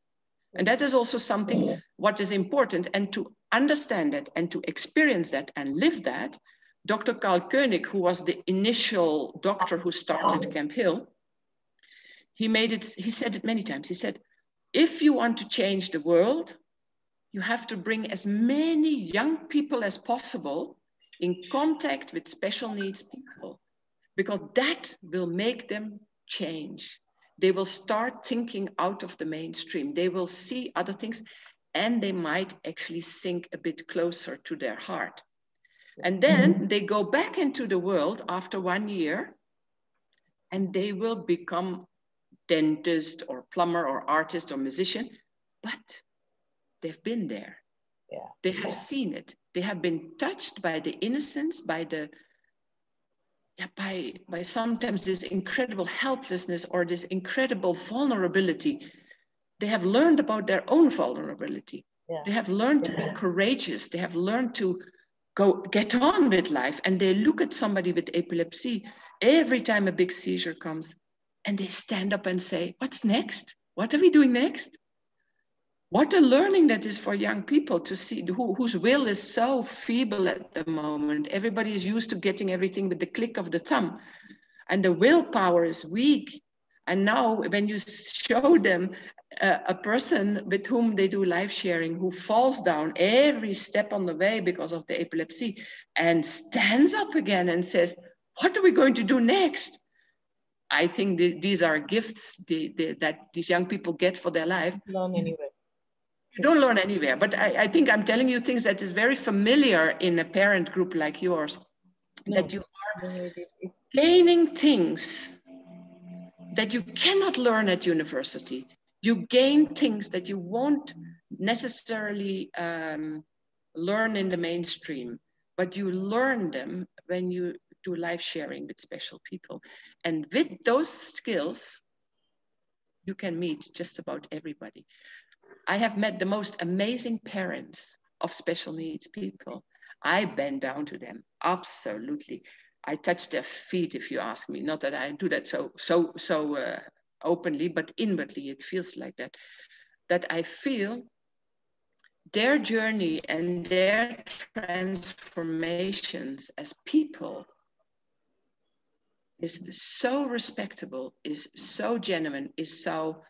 And that is also something what is important. And to understand that and to experience that and live that, Dr. Carl Koenig, who was the initial doctor who started Camphill, he said it many times. He said, if you want to change the world, you have to bring as many young people as possible in contact with special needs people, because that will make them change. They will start thinking out of the mainstream. They will see other things, and they might actually sink a bit closer to their heart. And then they go back into the world after 1 year, and they will become dentist or plumber or artist or musician, but they've been there. Yeah. They have seen it. They have been touched by the innocence, by the by sometimes this incredible helplessness or this incredible vulnerability. They have learned about their own vulnerability. Yeah. They have learned to be courageous. They have learned to get on with life. And they look at somebody with epilepsy every time a big seizure comes, and they stand up and say, what's next? What are we doing next? What a learning that is for young people to see whose will is so feeble at the moment. Everybody is used to getting everything with the click of the thumb, and the willpower is weak. And now when you show them a person with whom they do life sharing, who falls down every step on the way because of the epilepsy and stands up again and says, what are we going to do next? I think these are gifts that these young people get for their life. Learn anywhere. You don't learn anywhere, but I think I'm telling you things that is very familiar in a parent group like yours, that you are gaining things that you cannot learn at university. You gain things that you won't necessarily learn in the mainstream, but you learn them when you do life sharing with special people. And with those skills, you can meet just about everybody. I have met the most amazing parents of special needs people. I bend down to them, absolutely. I touch their feet, if you ask me. Not that I do that so openly, but inwardly it feels like that. That I feel their journey and their transformations as people is so respectable, is so genuine, is so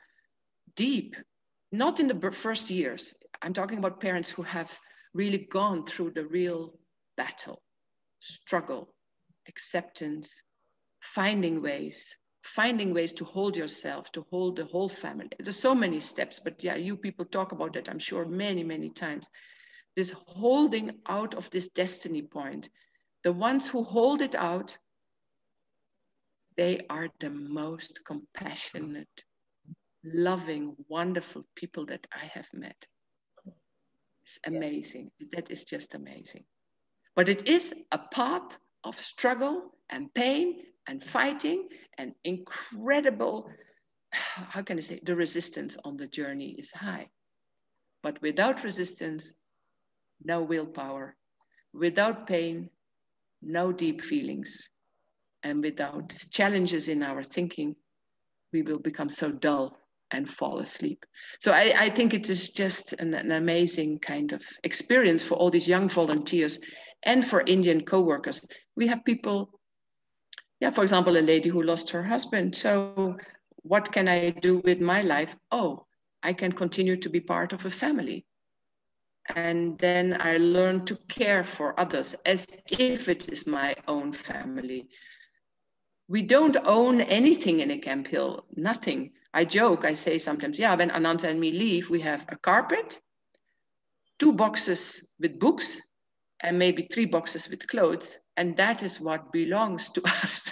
deep. Not in the first years. I'm talking about parents who have really gone through the real battle, struggle, acceptance, finding ways to hold yourself, to hold the whole family. There's so many steps, but yeah, you people talk about that, I'm sure, many, many times. This holding out of this destiny point. The ones who hold it out, they are the most compassionate, loving, wonderful people that I have met. It's amazing. That is just amazing. But it is a path of struggle and pain and fighting and incredible, how can I say, the resistance on the journey is high. But without resistance, no willpower. Without pain, no deep feelings. And without challenges in our thinking, we will become so dull and fall asleep. So I think it is just an amazing kind of experience for all these young volunteers and for Indian co-workers. We have people, yeah, for example, a lady who lost her husband. So what can I do with my life? Oh, I can continue to be part of a family. And then I learn to care for others as if it is my own family. We don't own anything in a Camphill, nothing. I joke, I say sometimes, yeah, when Ananta and me leave, we have a carpet, 2 boxes with books, and maybe 3 boxes with clothes. And that is what belongs to us.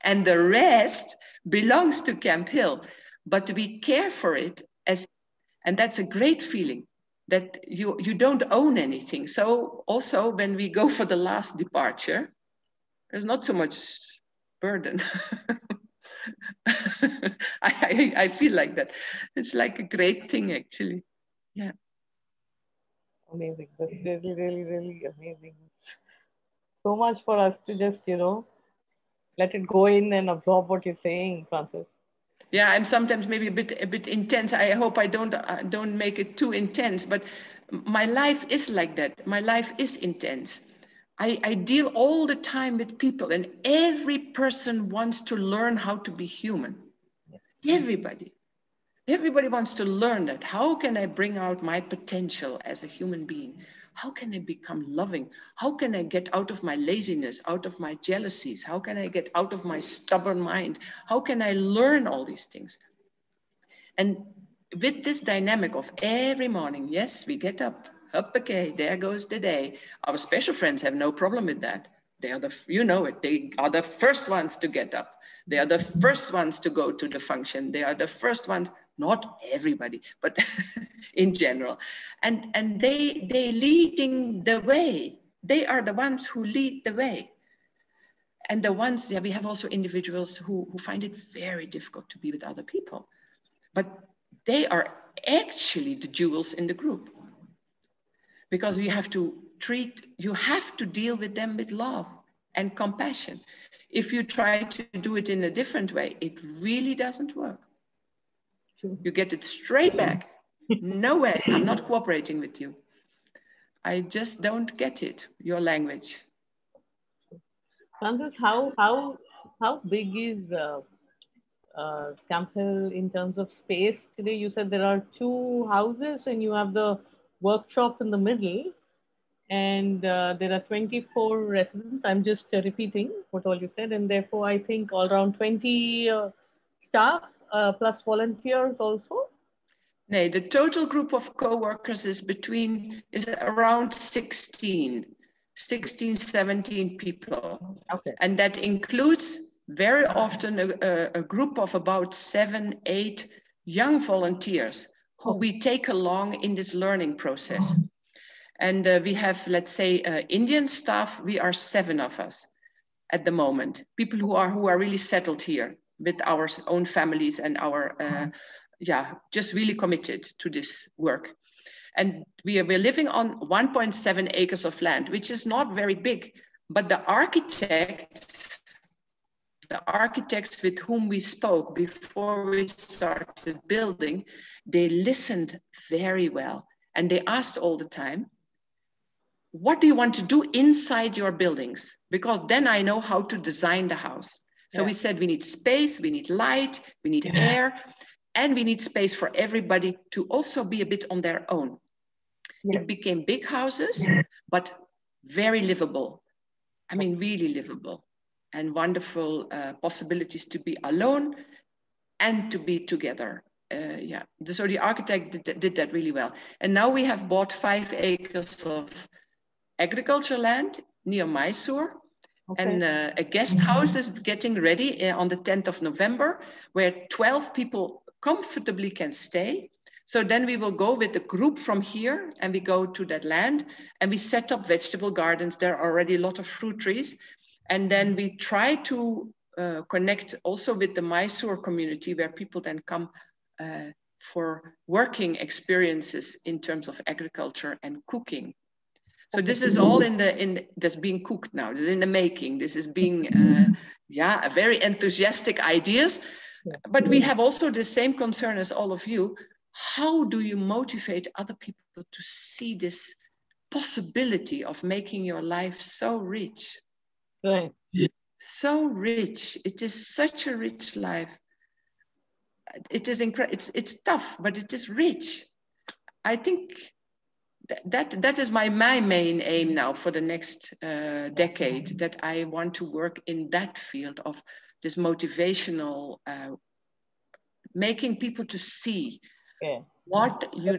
And the rest belongs to Camphill. But we care for it and that's a great feeling that you don't own anything. So also when we go for the last departure, there's not so much burden. I feel like that. It's like a great thing, actually. Yeah. Amazing. That's really, really, really amazing. So much for us to just, let it go in and absorb what you're saying, Francis. Yeah, I'm sometimes maybe a bit intense. I hope I don't make it too intense, but my life is like that. My life is intense. I deal all the time with people, and every person wants to learn how to be human. Everybody. Everybody wants to learn that. How can I bring out my potential as a human being? How can I become loving? How can I get out of my laziness, out of my jealousies? How can I get out of my stubborn mind? How can I learn all these things? And with this dynamic of every morning, yes, we get up, okay, there goes the day. Our special friends have no problem with that. They are they are the first ones to get up. They are the first ones to go to the function. They are the first ones, not everybody, but in general. And they leading the way. They are the ones who lead the way. And the ones, we have also individuals who find it very difficult to be with other people. But they are actually the jewels in the group, because you have to deal with them with love and compassion. If you try to do it in a different way, it really doesn't work. You get it straight back. No way, I'm not cooperating with you. I just don't get it, your language. Francis, how big is Camphill in terms of space today? You said there are two houses and you have the workshop in the middle, and there are 24 residents. I'm just repeating what all you said, and therefore I think all around 20 staff plus volunteers also. No, the total group of co-workers is around 16, 17 people. Okay. And that includes very often a group of about 7, 8 young volunteers who we take along in this learning process. And we have, let's say, Indian staff. We are 7 of us at the moment, people who are really settled here with our own families and our just really committed to this work. And we're living on 1.7 acres of land, which is not very big, but the architects with whom we spoke before we started building, they listened very well. And they asked all the time, what do you want to do inside your buildings? Because then I know how to design the house. So we said we need space, we need light, we need air, and we need space for everybody to also be a bit on their own. It became big houses, but very livable. I mean, really livable, and wonderful possibilities to be alone and to be together. So the architect did that really well. And now we have bought 5 acres of agriculture land near Mysore. Okay. And a guest house is getting ready on the 10th of November, where 12 people comfortably can stay. So then we will go with a group from here and we go to that land and we set up vegetable gardens. There are already a lot of fruit trees. And then we try to connect also with the Mysore community, where people then come for working experiences in terms of agriculture and cooking. So this is all that's being cooked now. This is in the making. This is being, very enthusiastic ideas. But we have also the same concern as all of you. How do you motivate other people to see this possibility of making your life so rich? Right. So rich. It is such a rich life. It is incredible. It's tough, but it is rich. I think that is my main aim now for the next decade, that I want to work in that field of this motivational, making people to see what you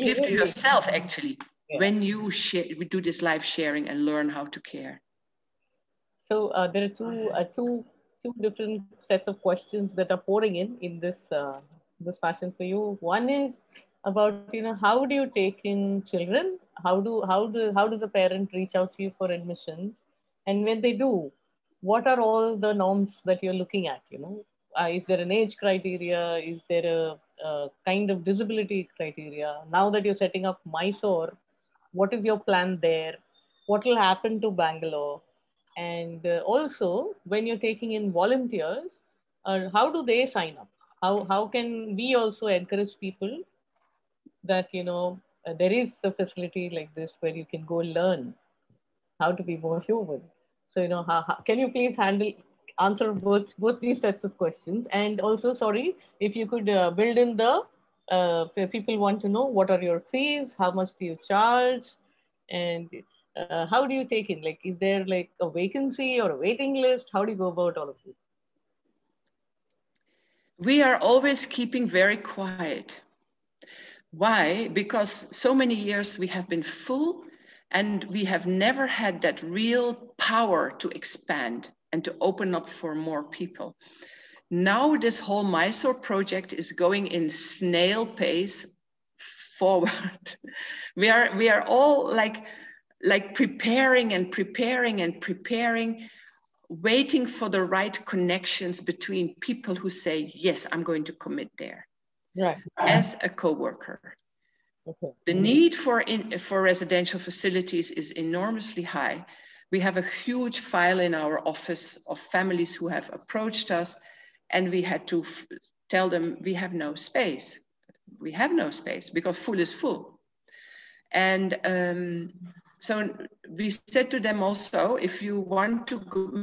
give to yourself actually when you we do this life sharing and learn how to care. So there are two different sets of questions that are pouring in this this fashion for you. One is about, how do you take in children? How does the parent reach out to you for admissions? And when they do, what are all the norms that you're looking at? is there an age criteria? Is there a kind of disability criteria? Now that you're setting up Mysore, what is your plan there? What will happen to Bangalore? And also, when you're taking in volunteers, how do they sign up? How can we also encourage people that, there is a facility like this where you can go learn how to be more human? So, can you please answer both these sets of questions? And also, sorry, if you could build in people want to know what are your fees, how much do you charge, and how do you take in? Like, is there like a vacancy or a waiting list? How do you go about all of this? We are always keeping very quiet. Why? Because so many years we have been full and we have never had that real power to expand and to open up for more people. Now this whole Mysore project is going in snail pace forward. we are all like preparing and preparing and preparing, waiting for the right connections between people who say, yes, I'm going to commit there. Right. As a co-worker. Okay. The need for residential facilities is enormously high. We have a huge file in our office of families who have approached us, and we had to tell them we have no space. We have no space because full is full. And so we said to them also, if you want to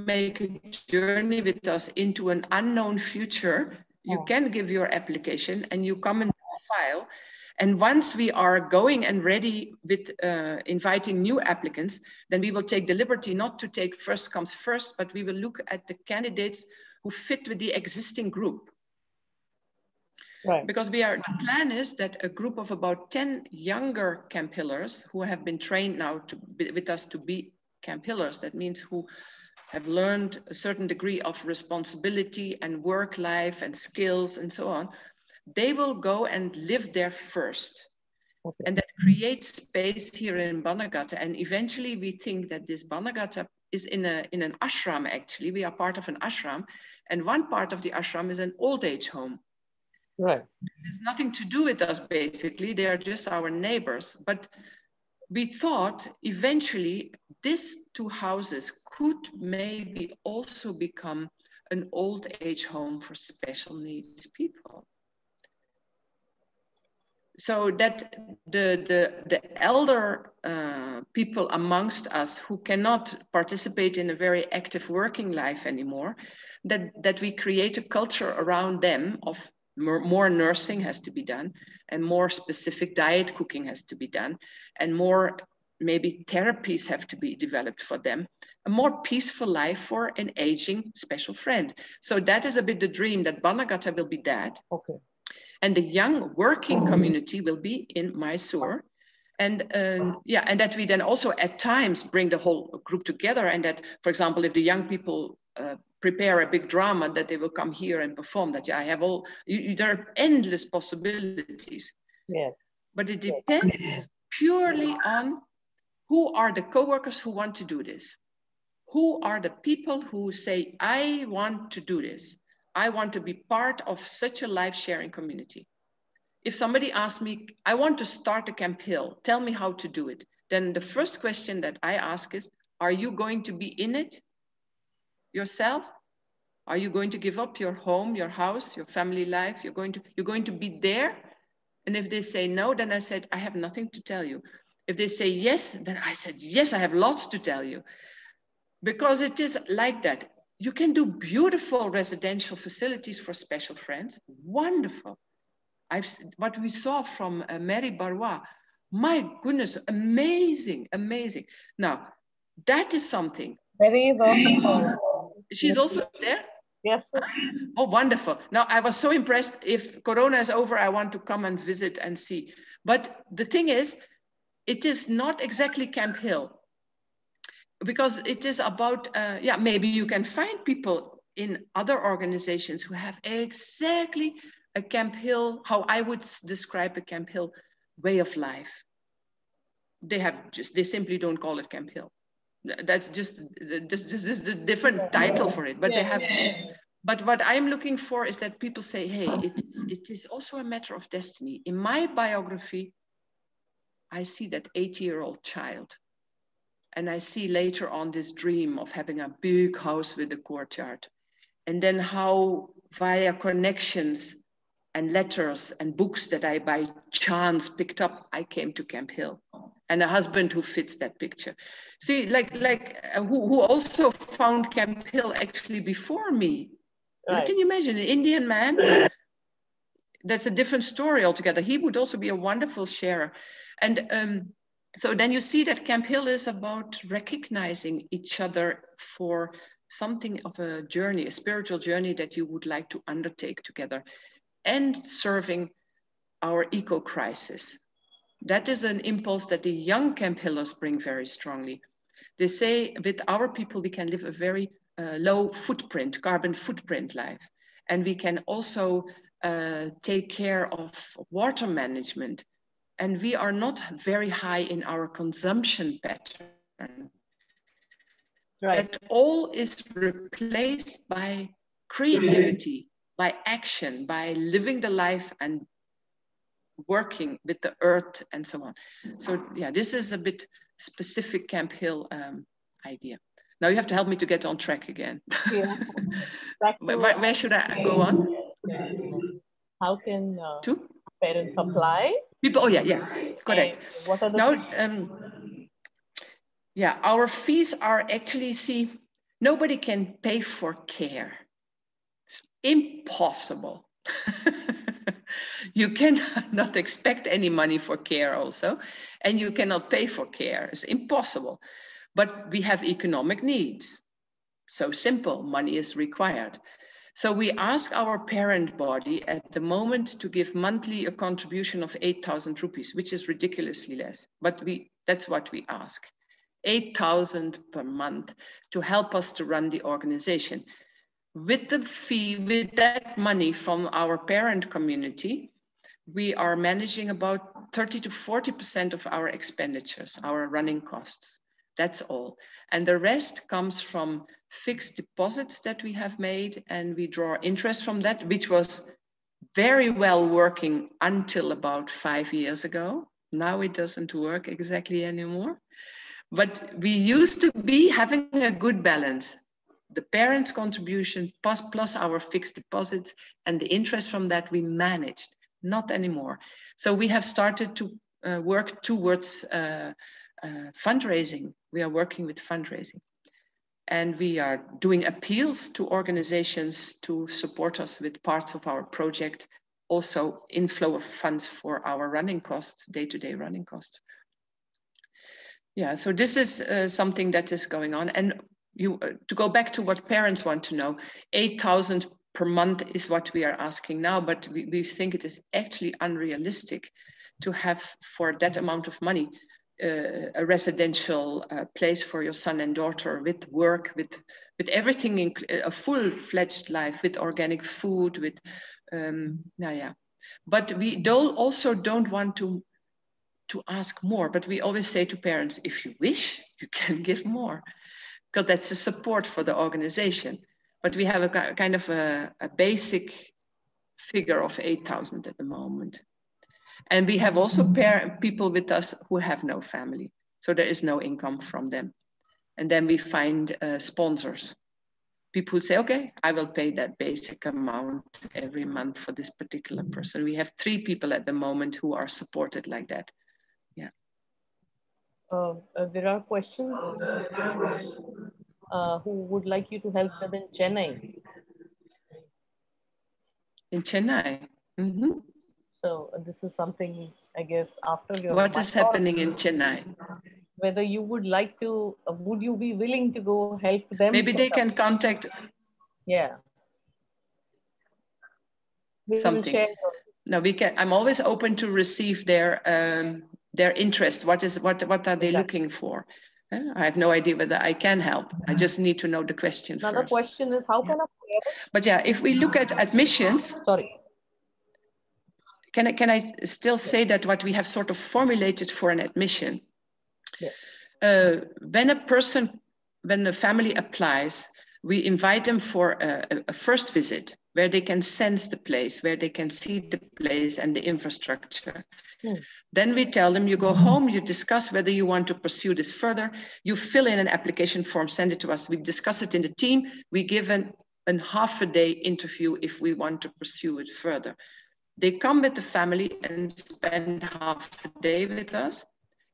make a journey with us into an unknown future, you can give your application and you come in the file. And once we are going and ready with inviting new applicants, then we will take the liberty not to take first comes first, but we will look at the candidates who fit with the existing group. Right. Because the plan is that a group of about 10 younger Camphillers who have been trained now with us to be Camphillers, that means who have learned a certain degree of responsibility and work life and skills and so on, they will go and live there first. Okay. And that creates space here in Banagata. And eventually we think that this Banagata is in an ashram, actually. We are part of an ashram. And one part of the ashram is an old age home. Right. There's nothing to do with us, basically. They are just our neighbors. But we thought eventually these two houses could maybe also become an old age home for special needs people. So that the elder people amongst us who cannot participate in a very active working life anymore, that we create a culture around them of more nursing has to be done, and more specific diet cooking has to be done, and more maybe therapies have to be developed for them, a more peaceful life for an aging special friend. So that is a bit the dream, that Banagata will be that. Okay. And the young working community will be in Mysore. And yeah, and that we then also at times bring the whole group together, and that, for example, if the young people prepare a big drama, that they will come here and perform that. Yeah, I have there are endless possibilities. Yeah. But it depends purely on who are the co-workers who want to do this. Who are the people who say, I want to do this. I want to be part of such a life-sharing community. If somebody asks me, I want to start a Camphill, tell me how to do it. Then the first question that I ask is, are you going to be in it yourself? Are you going to give up your home, your house, your family life? You're going to be there? And if they say no, then I said, I have nothing to tell you. If they say yes, then I said, yes, I have lots to tell you. Because it is like that. You can do beautiful residential facilities for special friends. Wonderful. What we saw from Mary Barwa, my goodness, amazing, amazing. Now, that is something. Mary is also She's also there? Yes. Oh, wonderful. Now, I was so impressed. If Corona is over, I want to come and visit and see. But the thing is, it is not exactly Camphill. Because it is about, yeah, maybe you can find people in other organizations who have exactly a Camphill, how I would describe a Camphill way of life. They simply don't call it Camphill. That's just a different title for it, but they have But what I'm looking for is that people say, hey, it is also a matter of destiny. In my biography, I see that 80-year-old child. And I see later on this dream of having a big house with a courtyard. And then how via connections and letters and books that I by chance picked up, I came to Camphill, and a husband who fits that picture. See, who also found Camphill actually before me. Right. Can you imagine an Indian man? That's a different story altogether. He would also be a wonderful sharer. And so then you see that Camphill is about recognizing each other for something of a journey, a spiritual journey that you would like to undertake together, and serving our eco-crisis. That is an impulse that the young Camphillers bring very strongly. They say with our people, we can live a very low footprint, carbon footprint life. And we can also take care of water management. And we are not very high in our consumption pattern. Right. That all is replaced by creativity, by action, by living the life and working with the earth and so on. So yeah, this is a bit specific Camphill idea. Now you have to help me to get on track again. Yeah. Where should I go on? How can parents apply? People, oh yeah, correct. And what are the now, yeah, our fees are actually, see, nobody can pay for care. It's impossible. You cannot expect any money for care also, and you cannot pay for care. It's impossible. But we have economic needs. So simple, money is required. So we ask our parent body at the moment to give monthly a contribution of 8,000 rupees, which is ridiculously less. But that's what we ask. 8,000 per month to help us to run the organization. With the fee, with that money from our parent community, we are managing about 30 to 40% of our expenditures, our running costs. That's all. And the rest comes from fixed deposits that we have made, and we draw interest from that, which was very well working until about 5 years ago. Now it doesn't work exactly anymore. But we used to be having a good balance. The parents' contribution plus our fixed deposits and the interest from that we managed, not anymore. So we have started to work towards fundraising. We are working with fundraising. And we are doing appeals to organizations to support us with parts of our project, also inflow of funds for our running costs, day-to-day running costs. Yeah, so this is something that is going on. And to go back to what parents want to know, 8,000 per month is what we are asking now, but we think it is actually unrealistic to have, for that amount of money, a residential place for your son and daughter with work, with everything, a full-fledged life with organic food, with, But we also don't want to ask more, but we always say to parents, if you wish, you can give more, because that's the support for the organization. But we have a kind of a basic figure of 8,000 at the moment. And we have also people with us who have no family. So there is no income from them. And then we find sponsors. People who say, okay, I will pay that basic amount every month for this particular person. We have 3 people at the moment who are supported like that. Yeah. There are questions who would like you to help them in Chennai. In Chennai? Mm-hmm. So this is something, I guess, after your... What is happening in Chennai? Whether you would like to, would you be willing to go help them? Maybe they can contact... Yeah. Something. No, we can. I'm always open to receive their interest. What are they looking for? I have no idea whether I can help. I just need to know the question first. Another question is, how can a parent... But yeah, if we look at admissions... Sorry. Can I still say that what we have sort of formulated for an admission? Yeah. When a family applies, We invite them for a first visit where they can sense the place, where they can see the place and the infrastructure. Then we tell them, you go home, you discuss whether you want to pursue this further. You fill in an application form, send it to us. We discuss it in the team. We give a half a day interview if we want to pursue it further. They come with the family and spend half a day with us.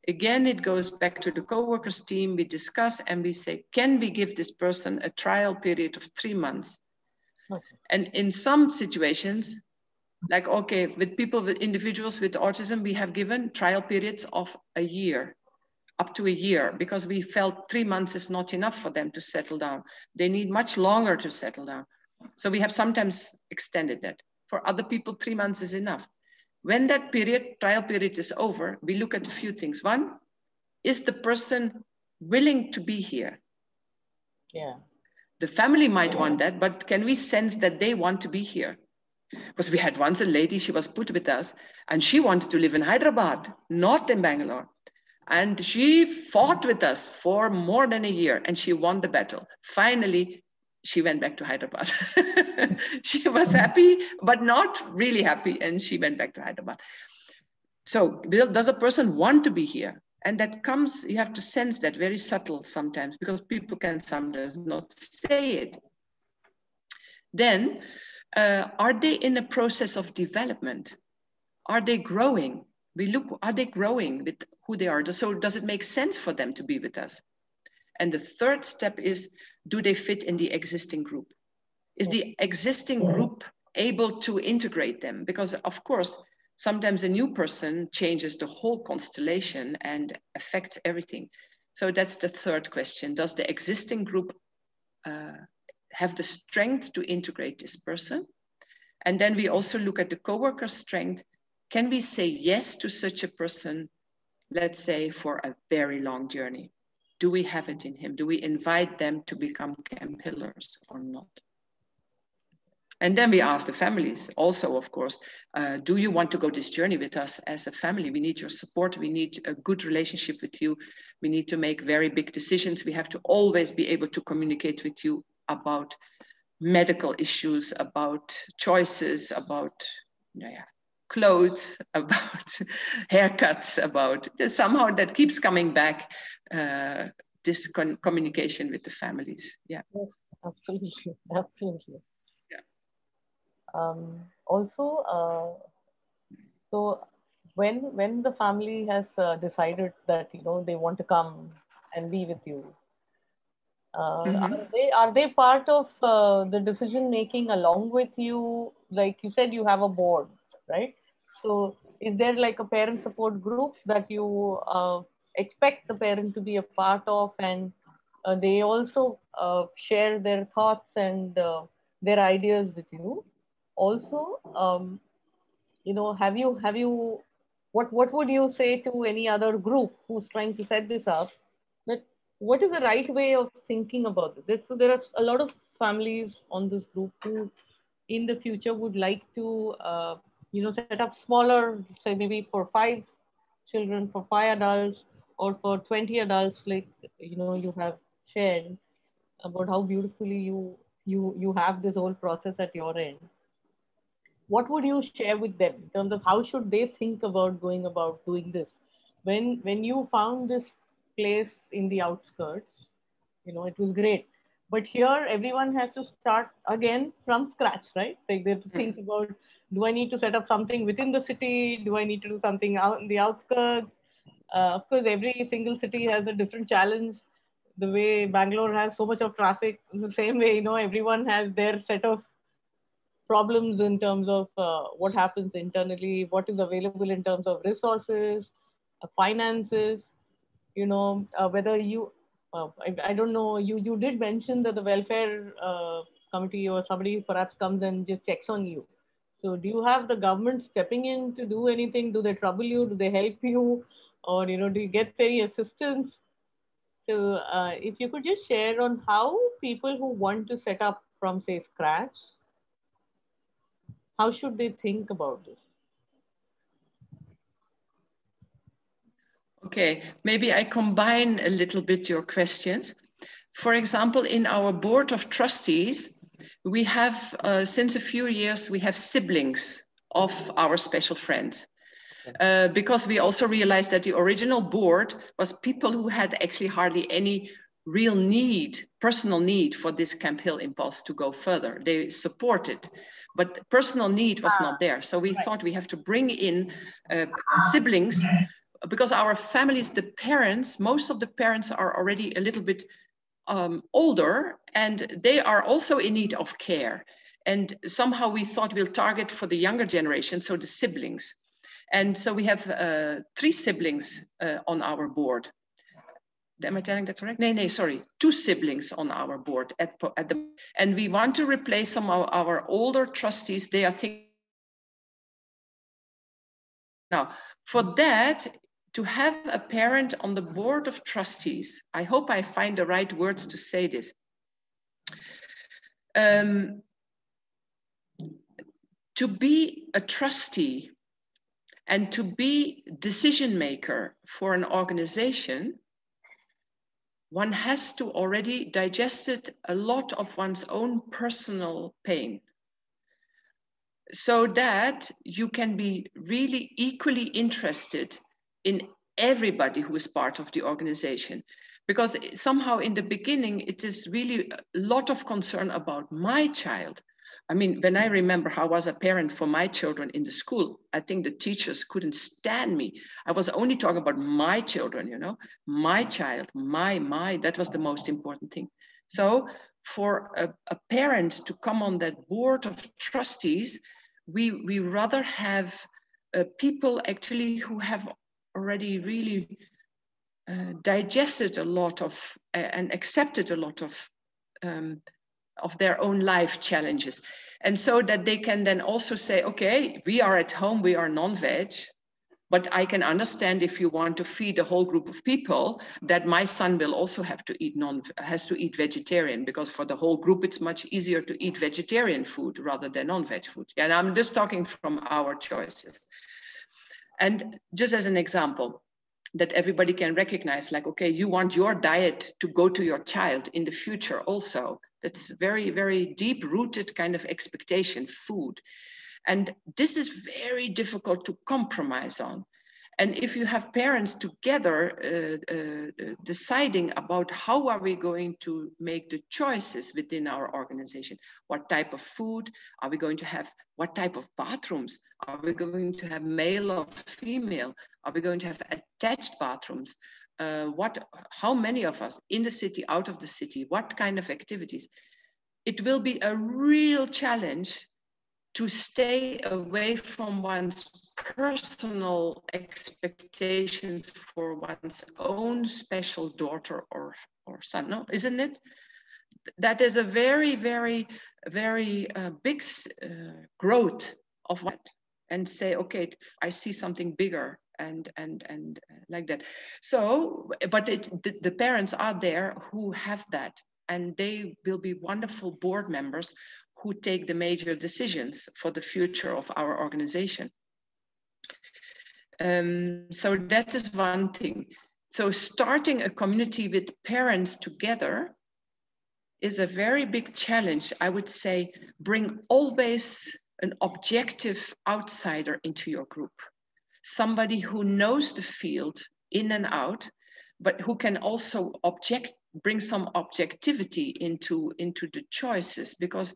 Again, it goes back to the co-workers team. We discuss and we say, can we give this person a trial period of 3 months? Okay. And in some situations, like, okay, with people, with individuals with autism, we have given trial periods of a year, up to a year, because we felt 3 months is not enough for them to settle down. They need much longer to settle down. So we have sometimes extended that. For other people, 3 months is enough. When that trial period is over, we look at a few things. One, is the person willing to be here? Yeah. The family might want that, but can we sense that they want to be here? Because we had once a lady, she was put with us, and she wanted to live in Hyderabad, not in Bangalore. And she fought with us for more than a year, and she won the battle. Finally, she went back to Hyderabad. She was happy, but not really happy, and she went back to Hyderabad. So does a person want to be here? And that comes, you have to sense that, very subtle sometimes, because people can sometimes not say it. Then, are they in a process of development? Are they growing? We look, are they growing with who they are? So does it make sense for them to be with us? And the third step is, do they fit in the existing group? Is the existing group able to integrate them? Because of course, sometimes a new person changes the whole constellation and affects everything. So that's the third question. Does the existing group have the strength to integrate this person? And then we also look at the coworker's strength. Can we say yes to such a person, let's say, for a very long journey? Do we have it in him? Do we invite them to become Camphillers or not? And then we ask the families also, of course, do you want to go this journey with us as a family? We need your support. We need a good relationship with you. We need to make very big decisions. We have to always be able to communicate with you about medical issues, about choices, about clothes, about haircuts, about somehow that keeps coming back, this communication with the families. Yeah. Yes, absolutely, absolutely. Yeah. Also, so when the family has decided that they want to come and be with you, are they part of the decision making along with you? Like you said, you have a board, right? So is there like a parent support group that you expect the parent to be a part of, and they also share their thoughts and their ideas with you? Also, have you what would you say to any other group who's trying to set this up? That what is the right way of thinking about this? So there are a lot of families on this group who in the future would like to set up smaller, say maybe for 5 children, for 5 adults, or for 20 adults, like you have shared about how beautifully you have this whole process at your end. What would you share with them in terms of how should they think about going about doing this? When you found this place in the outskirts, it was great. But here, everyone has to start again from scratch, right? Like they have to think about, do I need to set up something within the city? Do I need to do something out in the outskirts? Of course, every single city has a different challenge. The way Bangalore has so much of traffic, the same way, everyone has their set of problems in terms of what happens internally, what is available in terms of resources, finances, whether you, I don't know, you did mention that the welfare committee or somebody perhaps comes and just checks on you. So do you have the government stepping in to do anything? Do they trouble you? Do they help you? Or, do you get any assistance? So if you could just share on how people who want to set up from, say, scratch, how should they think about this? Okay, maybe I combine a little bit your questions. For example, in our board of trustees, we have, since a few years, we have siblings of our special friends. Because we also realized that the original board was people who had actually hardly any real need, personal need for this Camphill impulse to go further. They supported, but personal need was not there. So we thought we have to bring in siblings, because our families, the parents, most of the parents are already a little bit older, and they are also in need of care. And somehow we thought we'll target for the younger generation, so the siblings. And so we have 3 siblings on our board. Am I telling that correct? No, sorry, 2 siblings on our board and we want to replace some of our older trustees. They are thinking now for that, to have a parent on the board of trustees. I hope I find the right words to say this. To be a trustee and to be decision maker for an organization, one has to already digested a lot of one's own personal pain, so that you can be really equally interested in everybody who is part of the organization. Because somehow in the beginning, it is really a lot of concern about my child. I mean, when I remember how I was a parent for my children in the school, I think the teachers couldn't stand me. I was only talking about my children, you know, my child, my, that was the most important thing. So for a parent to come on that board of trustees, we rather have people actually who have already really digested a lot of and accepted a lot of their own life challenges. And so that they can then also say, okay, we are at home, we are non-veg, but I can understand if you want to feed a whole group of people, that my son will also have to eat has to eat vegetarian, because for the whole group, it's much easier to eat vegetarian food rather than non-veg food. And I'm just talking from our choices. And just as an example, that everybody can recognize, like, okay, you want your diet to go to your child in the future also. That's very, very deep rooted kind of expectation, food. And this is very difficult to compromise on. And if you have parents together deciding about how are we going to make the choices within our organization, what type of food are we going to have, what type of bathrooms, are we going to have male or female, are we going to have attached bathrooms, how many of us in the city, out of the city, what kind of activities, it will be a real challenge to stay away from one's personal expectations for one's own special daughter or son, no, isn't it? That is a very, very, very big growth of what, and say, okay, I see something bigger and like that. So, but the parents are there who have that, and they will be wonderful board members who take the major decisions for the future of our organization. So that is one thing. So starting a community with parents together is a very big challenge. I would say bring always an objective outsider into your group. Somebody who knows the field in and out, but who can also bring some objectivity into the choices, because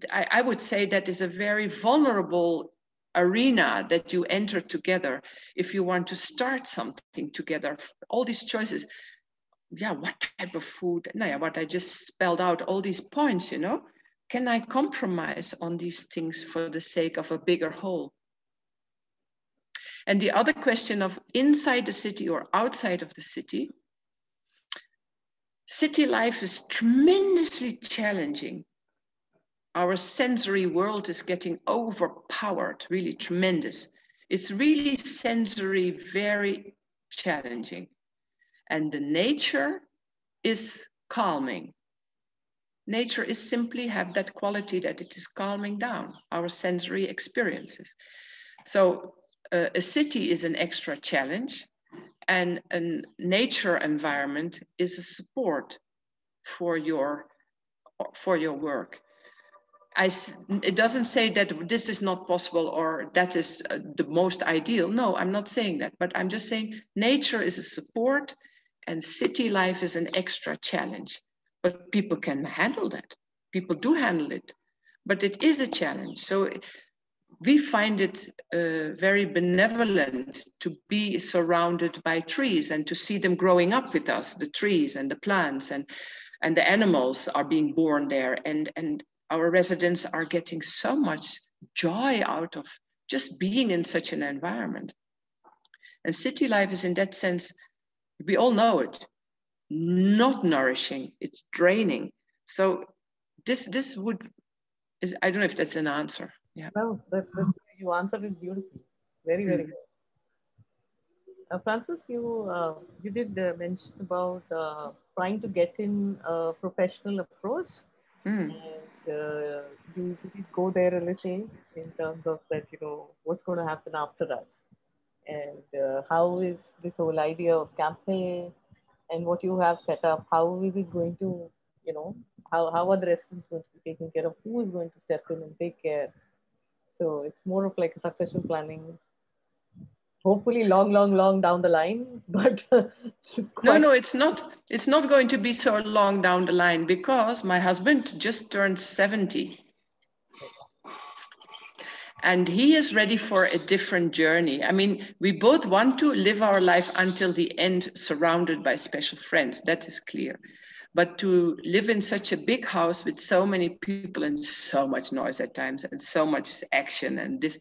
I would say that is a very vulnerable arena that you enter together if you want to start something together. All these choices, yeah, what type of food? No, yeah, what I just spelled out, all these points, you know, can I compromise on these things for the sake of a bigger whole? And the other question of inside the city or outside of the city, city life is tremendously challenging. Our sensory world is getting overpowered, really tremendous. It's really sensory, very challenging. And the nature is calming. Nature is simply have that quality that it is calming down our sensory experiences. So a city is an extra challenge, and a nature environment is a support for your work. It doesn't say that this is not possible or that is the most ideal. No, I'm not saying that, but I'm just saying nature is a support and city life is an extra challenge. But people can handle that. People do handle it, but it is a challenge. So we find it very benevolent to be surrounded by trees and to see them growing up with us, the trees and the plants and the animals are being born there. And our residents are getting so much joy out of just being in such an environment. And city life is in that sense, we all know it, not nourishing, it's draining. So this is, I don't know if that's an answer. Yeah. No, you answered it beautifully. Very, very good. Francis, you did mention about trying to get in a professional approach, and you did go there a little in terms of that, what's going to happen after us, and how is this whole idea of Camphill and what you have set up, how is it going to, how are the residents going to be taken care of, who is going to step in and take care? So it's more of like a succession planning, hopefully long down the line, but no, it's not going to be so long down the line because my husband just turned 70 and he is ready for a different journey. I mean, we both want to live our life until the end surrounded by special friends, that is clear. But to live in such a big house with so many people and so much noise at times and so much action and this,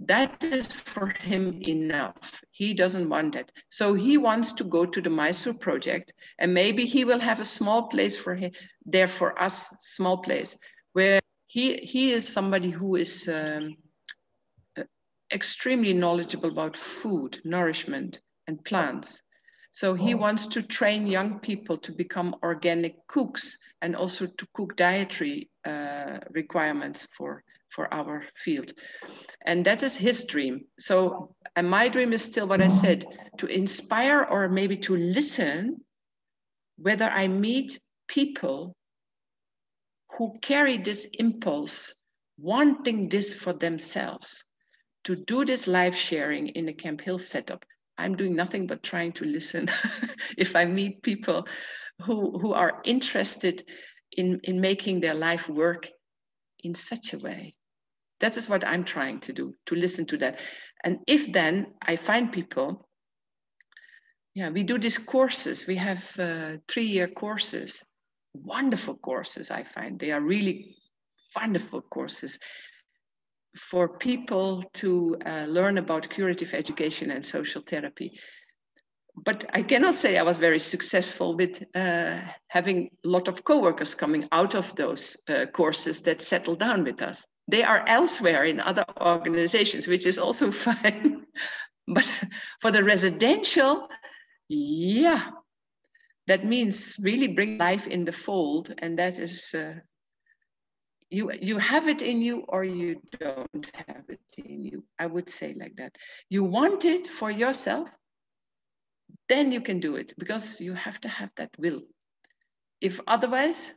that is for him enough. He doesn't want that. So he wants to go to the Mysore project and maybe he will have a small place for him there for us, small place, where he is somebody who is extremely knowledgeable about food, nourishment and plants. So he wants to train young people to become organic cooks and also to cook dietary requirements for our field. And that is his dream. So, and my dream is still what I said, to inspire or maybe to listen whether I meet people who carry this impulse, wanting this for themselves, to do this live sharing in a Camphill setup. I'm doing nothing but trying to listen. If I meet people who are interested in making their life work in such a way. That is what I'm trying to do, to listen to that. And if then I find people, yeah, we do these courses. We have 3-year courses, wonderful courses, I find. They are really wonderful courses for people to learn about curative education and social therapy. But I cannot say I was very successful with having a lot of coworkers coming out of those courses that settle down with us. They are elsewhere in other organizations, which is also fine. But for the residential, yeah, that means really bring life in the fold. And that is, you have it in you or you don't have it in you. I would say like that. You want it for yourself, then you can do it because you have to have that will. If otherwise,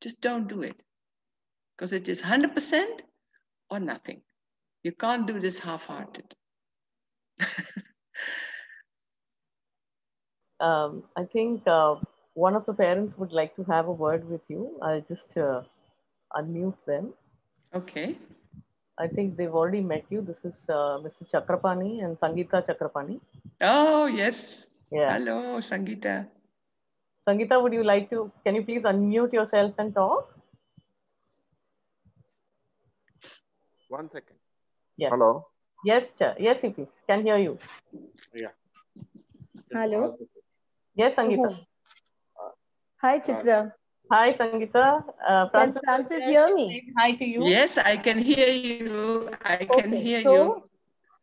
just don't do it because it is 100% or nothing. You can't do this half-hearted. I think one of the parents would like to have a word with you. I'll just unmute them. Okay. I think they've already met you. This is Mr. Chakrapani and Sangeeta Chakrapani. Oh, yes. Yeah. Hello, Sangeeta. Sangeeta, would you like to, can you please unmute yourself and talk? 1 second. Yes. Hello. Yes, yes, please. Can hear you. Yeah. Hello. Yes, Sangeeta. Hi, Chitra. Hi, Sangeeta. Can Francis hear me? Hi to you. Yes, I can hear you. I can hear you.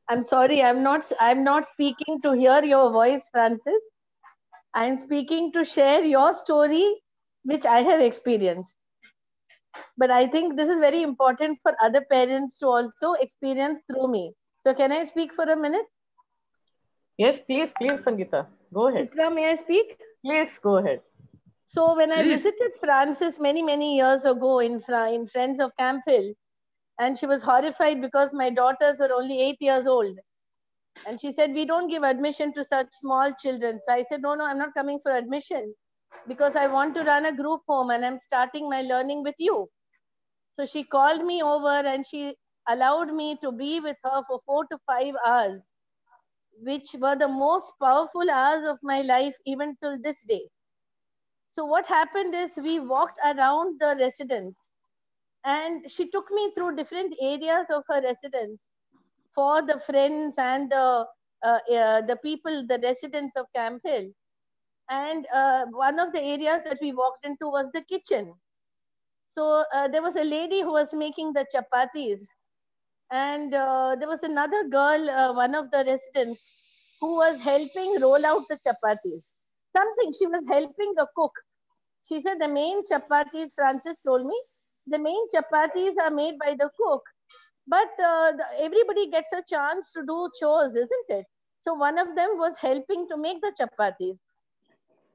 I'm sorry, I'm not speaking to hear your voice, Francis. I'm speaking to share your story, which I have experienced. But I think this is very important for other parents to also experience through me. So can I speak for a minute? Yes, please, Sangeeta. Go ahead. Chitra, may I speak? Please, go ahead. So when I Please. visited Francis many years ago in Friends of Camphill, and she was horrified because my daughters were only 8 years old. And she said, we don't give admission to such small children. So I said, no, I'm not coming for admission because I want to run a group home and I'm starting my learning with you. So she called me over and she allowed me to be with her for 4 to 5 hours, which were the most powerful hours of my life, even till this day. So what happened is we walked around the residence and she took me through different areas of her residence for the friends and the people, the residents of Camphill. And one of the areas that we walked into was the kitchen. So there was a lady who was making the chapatis. And there was another girl, one of the residents, who was helping roll out the chapatis. Something, she was helping the cook. She said the main chapatis, Francis told me, the main chapatis are made by the cook. But everybody gets a chance to do chores, isn't it? So one of them was helping to make the chapatis.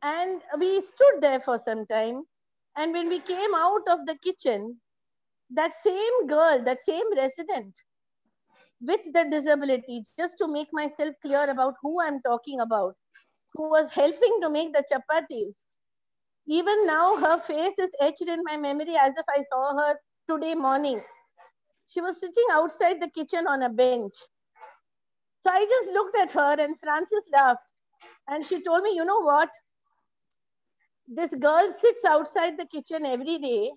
And we stood there for some time. And when we came out of the kitchen, that same girl, that same resident with the disability, just to make myself clear about who I'm talking about, who was helping to make the chapatis, even now her face is etched in my memory as if I saw her today morning. She was sitting outside the kitchen on a bench. So I just looked at her and Francis laughed. And she told me, you know what? This girl sits outside the kitchen every day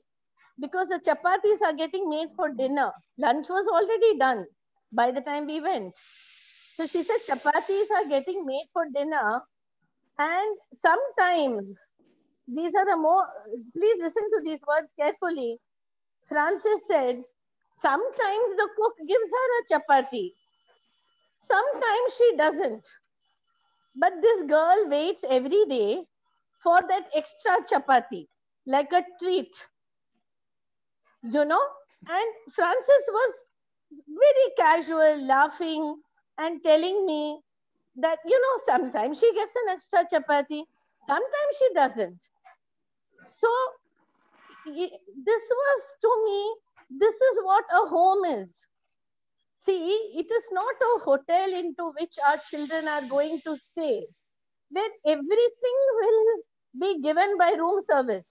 because the chapatis are getting made for dinner. Lunch was already done by the time we went. So she said, chapatis are getting made for dinner. And sometimes, these are the more, please listen to these words carefully. Francis said, sometimes the cook gives her a chapati. Sometimes she doesn't. But this girl waits every day for that extra chapati, like a treat, you know? And Francis was very casual, laughing and telling me that, you know, sometimes she gets an extra chapati, sometimes she doesn't. So this was, to me, this is what a home is. See, it is not a hotel into which our children are going to stay, where everything will be given by room service.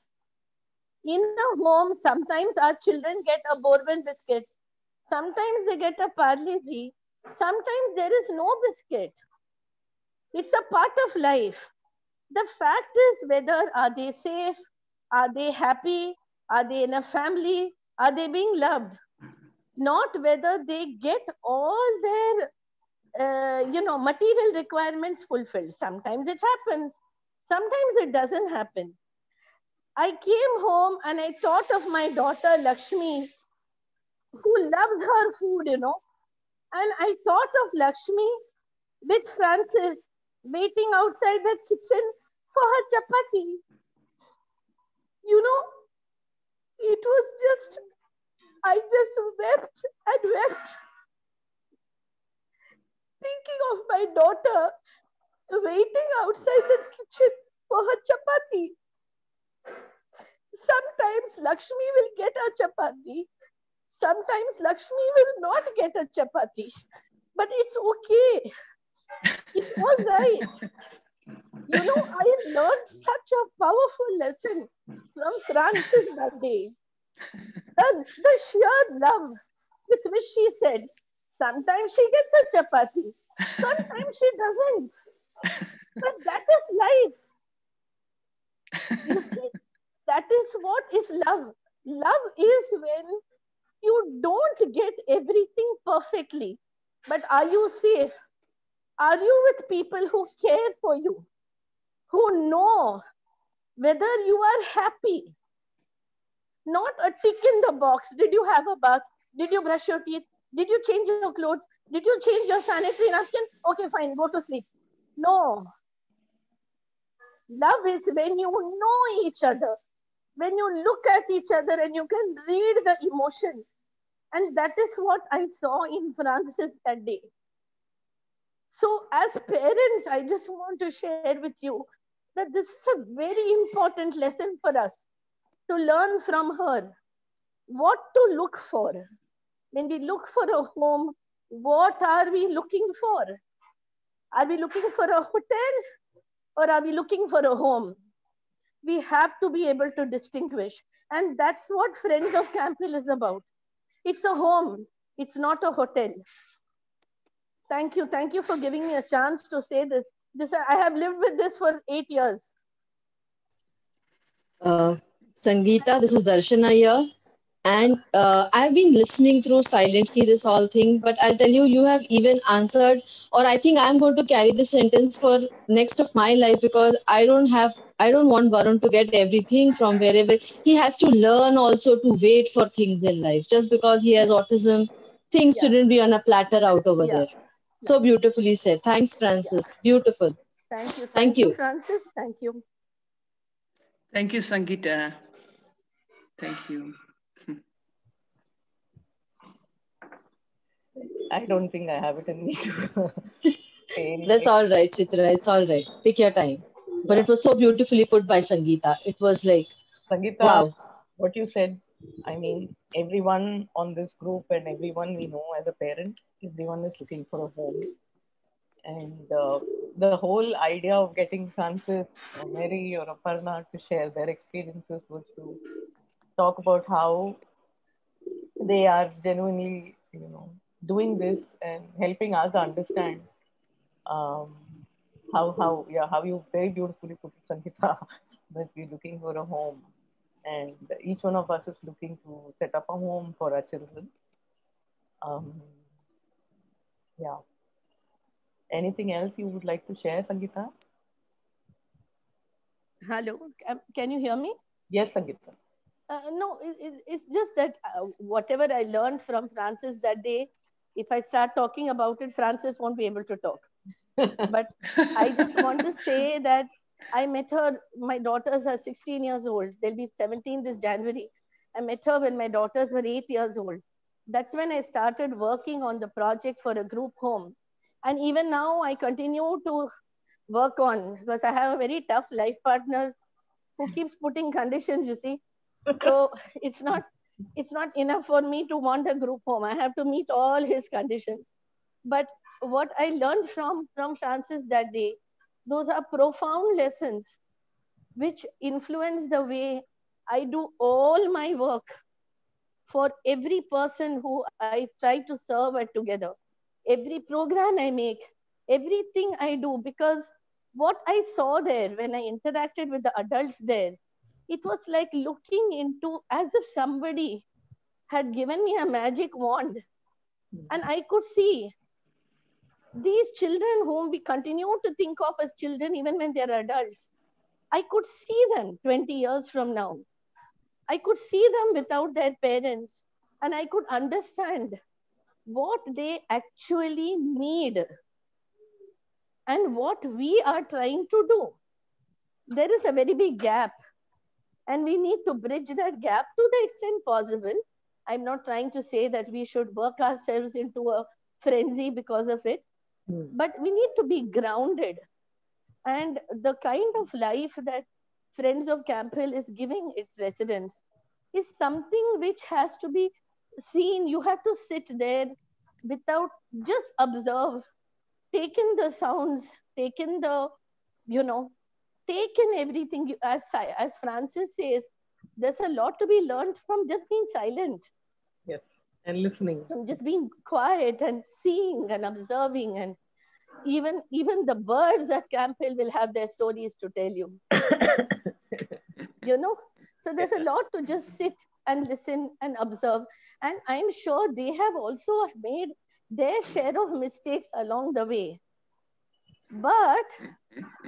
In a home, sometimes our children get a bourbon biscuit, sometimes they get a parle ji, sometimes there is no biscuit. It's a part of life. The fact is, whether are they safe, are they happy, are they in a family, are they being loved? Not whether they get all their material requirements fulfilled. Sometimes it happens, sometimes it doesn't happen. I came home and I thought of my daughter Lakshmi, who loves her food, you know, and I thought of Lakshmi with Francis waiting outside the kitchen for her chapati. You know, it was just, I just wept and wept, thinking of my daughter waiting outside the kitchen for her chapati. Sometimes Lakshmi will get a chapati. Sometimes Lakshmi will not get a chapati. But it's okay. It's all right. You know, I learned such a powerful lesson from Francis that day. The sheer love with which she said, sometimes she gets a chapati, sometimes she doesn't. But that is life. You see, that is what is love. Love is when you don't get everything perfectly, but are you safe? Are you with people who care for you, who know whether you are happy? Not a tick in the box. Did you have a bath? Did you brush your teeth? Did you change your clothes? Did you change your sanitary napkin? Okay, fine, go to sleep. No. Love is when you know each other, when you look at each other and you can read the emotion. And that is what I saw in Francis that day. So as parents, I just want to share with you that this is a very important lesson for us to learn from her. What to look for. When we look for a home, what are we looking for? Are we looking for a hotel or are we looking for a home? We have to be able to distinguish. And that's what Friends of Camphill is about. It's a home. It's not a hotel. Thank you. Thank you for giving me a chance to say this. I have lived with this for 8 years. Sangeeta, this is Darshana here. And I've been listening through silently this whole thing, but I'll tell you, you have even answered, or I think I'm going to carry this sentence for next of my life because I don't want Varun to get everything from wherever. He has to learn also to wait for things in life. Just because he has autism, things Yeah. shouldn't be on a platter out over Yeah. there. So beautifully said. Thanks, Yeah. Francis. Beautiful. Thank you. Thank Thank you, you. Francis. Thank you. Thank you, Sangeeta. Thank you. I don't think I have it in me to say anything. That's all right, Chitra. It's all right. Take your time. But Yeah. it was so beautifully put by Sangeeta. It was like, Sangeeta, wow. what you said, I mean, everyone on this group and everyone we know as a parent, everyone is looking for a home. And the whole idea of getting Francis or Mary or Aparna to share their experiences was to talk about how they are genuinely, doing this and helping us understand um, how you very beautifully put it, Sangeeta, that we're looking for a home, and each one of us is looking to set up a home for our children. Um, yeah. Anything else you would like to share, Sangeeta? Hello. Can you hear me? Yes, Sangeeta. No, it's just that whatever I learned from Francis that day, if I start talking about it, Francis won't be able to talk. But I just want to say that I met her, my daughters are 16 years old. They'll be 17 this January. I met her when my daughters were 8 years old. That's when I started working on the project for a group home. And even now I continue to work on, because I have a very tough life partner who keeps putting conditions, you see. So it's not enough for me to want a group home. I have to meet all his conditions. But what I learned from Francis that day, those are profound lessons which influence the way I do all my work for every person who I try to serve at together. Every program I make, everything I do, because what I saw there when I interacted with the adults there, it was like looking into as if somebody had given me a magic wand, and I could see these children whom we continue to think of as children even when they're adults. I could see them 20 years from now. I could see them without their parents, and I could understand what they actually need and what we are trying to do. There is a very big gap, and we need to bridge that gap to the extent possible. I'm not trying to say that we should work ourselves into a frenzy because of it, but we need to be grounded. And the kind of life that Friends of Camphill is giving its residents is something which has to be seen. You have to sit there without, just observe, take in the sounds, take in the, you know, take in everything. As Francis says, there's a lot to be learned from just being silent, Yes, and listening. from just being quiet and seeing and observing. And even the birds at Camphill will have their stories to tell you. you know so there's a lot to just sit and listen and observe, and I'm sure they have also made their share of mistakes along the way, but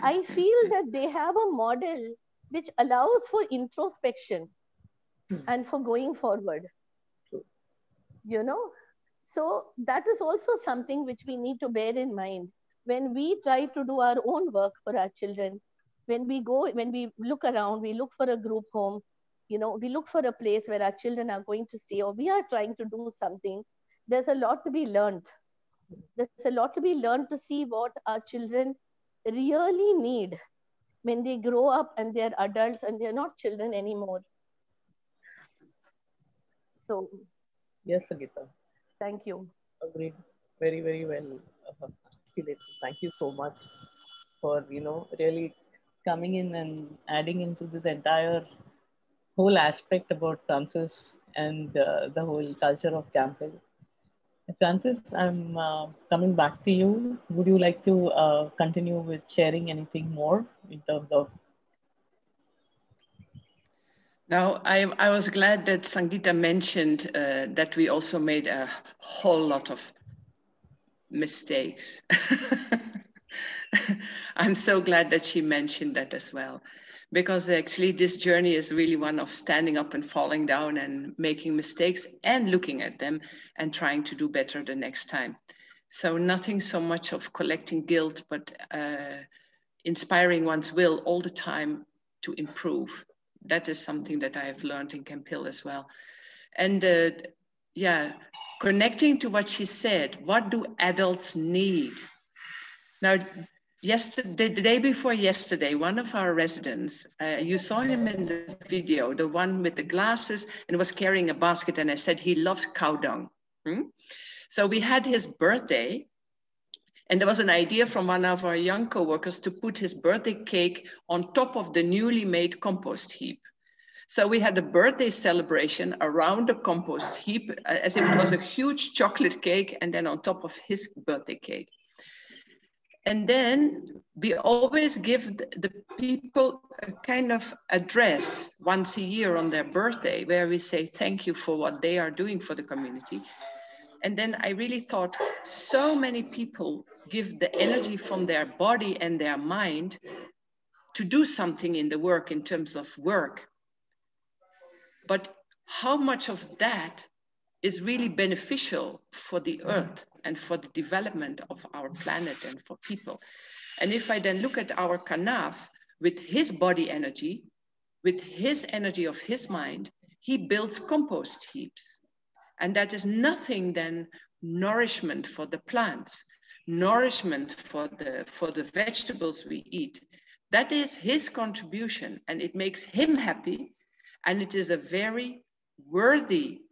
I feel that they have a model which allows for introspection and for going forward. you know so that is also something which we need to bear in mind when we try to do our own work for our children. When we look around, we look for a group home, we look for a place where our children are going to stay, or we are trying to do something. There's a lot to be learned. There's a lot to be learned to see what our children really need when they grow up and they're adults and they're not children anymore. So, Yes, Sangeeta. thank you. Agreed. Very, very well articulated. Thank you so much for, really coming in and adding into this entire whole aspect about Francis and the whole culture of Camphill. Francis, I'm coming back to you. Would you like to continue with sharing anything more in terms of? Now, I was glad that Sangeeta mentioned that we also made a whole lot of mistakes. I'm so glad that she mentioned that as well, because actually this journey is really one of standing up and falling down and making mistakes and looking at them and trying to do better the next time. So nothing so much of collecting guilt, but inspiring one's will all the time to improve. That is something that I have learned in Camphill as well. And yeah, connecting to what she said, what do adults need? Now, yesterday, the day before yesterday, one of our residents, you saw him in the video, the one with the glasses, and was carrying a basket, and I said he loves cow dung. So we had his birthday, and there was an idea from one of our young coworkers to put his birthday cake on top of the newly made compost heap. So we had a birthday celebration around the compost heap, as if it was a huge chocolate cake, and then on top of his birthday cake. And then we always give the people a kind of address once a year on their birthday, where we say thank you for what they are doing for the community. And then I really thought, so many people give the energy from their body and their mind to do something in the work in terms of work. But how much of that is really beneficial for the earth and for the development of our planet and for people? And if I then look at our Kanaf, with his body energy, with his energy of his mind, he builds compost heaps. And that is nothing than nourishment for the plants, nourishment for the vegetables we eat. That is his contribution, and it makes him happy. And it is a very worthy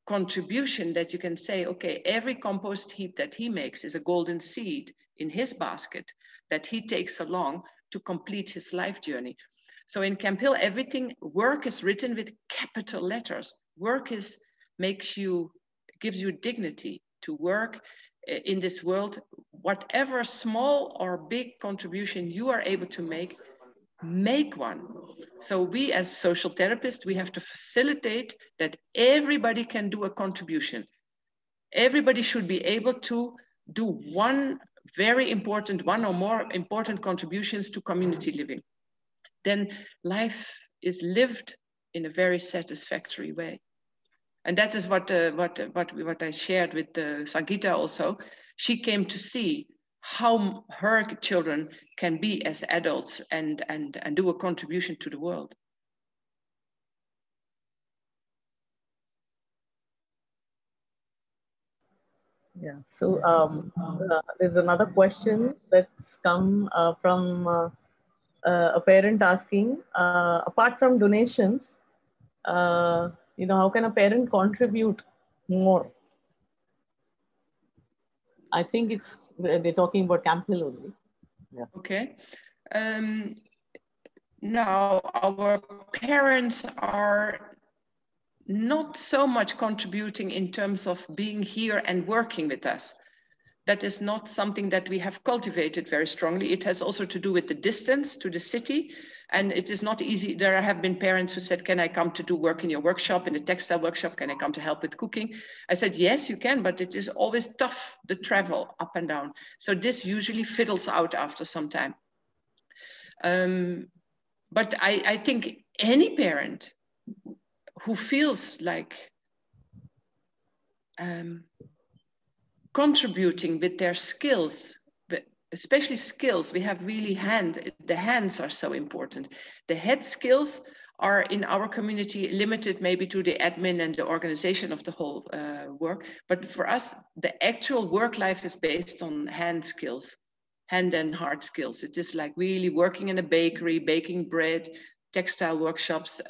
contribution that you can say, okay, every compost heap that he makes is a golden seed in his basket that he takes along to complete his life journey. So in Camphill, everything, work is written with capital letters. Work gives you dignity to work in this world. Whatever small or big contribution you are able to make one. So we as social therapists, we have to facilitate that everybody can do a contribution. Everybody should be able to do one or more important contributions to community living. Then life is lived in a very satisfactory way. And that is what I shared with Sangeeta also. She came to see how her children can be as adults and do a contribution to the world. Yeah, so there's another question that's come from a parent asking, apart from donations, how can a parent contribute more? I think they're talking about Camphill only. Yeah. Okay. Now, our parents are not so much contributing in terms of being here and working with us. That is not something that we have cultivated very strongly. It has also to do with the distance to the city. And it is not easy. There have been parents who said, can I come to do work in your workshop, in the textile workshop? Can I come to help with cooking? I said, yes, you can, but it is always tough, the travel up and down. So this usually fiddles out after some time. But I think any parent who feels like contributing with their skills, especially skills, we have really the hands are so important. The head skills are in our community limited maybe to the admin and the organization of the whole work. But for us, the actual work life is based on hand skills. hand and heart skills. It is like really working in a bakery, baking bread, textile workshops,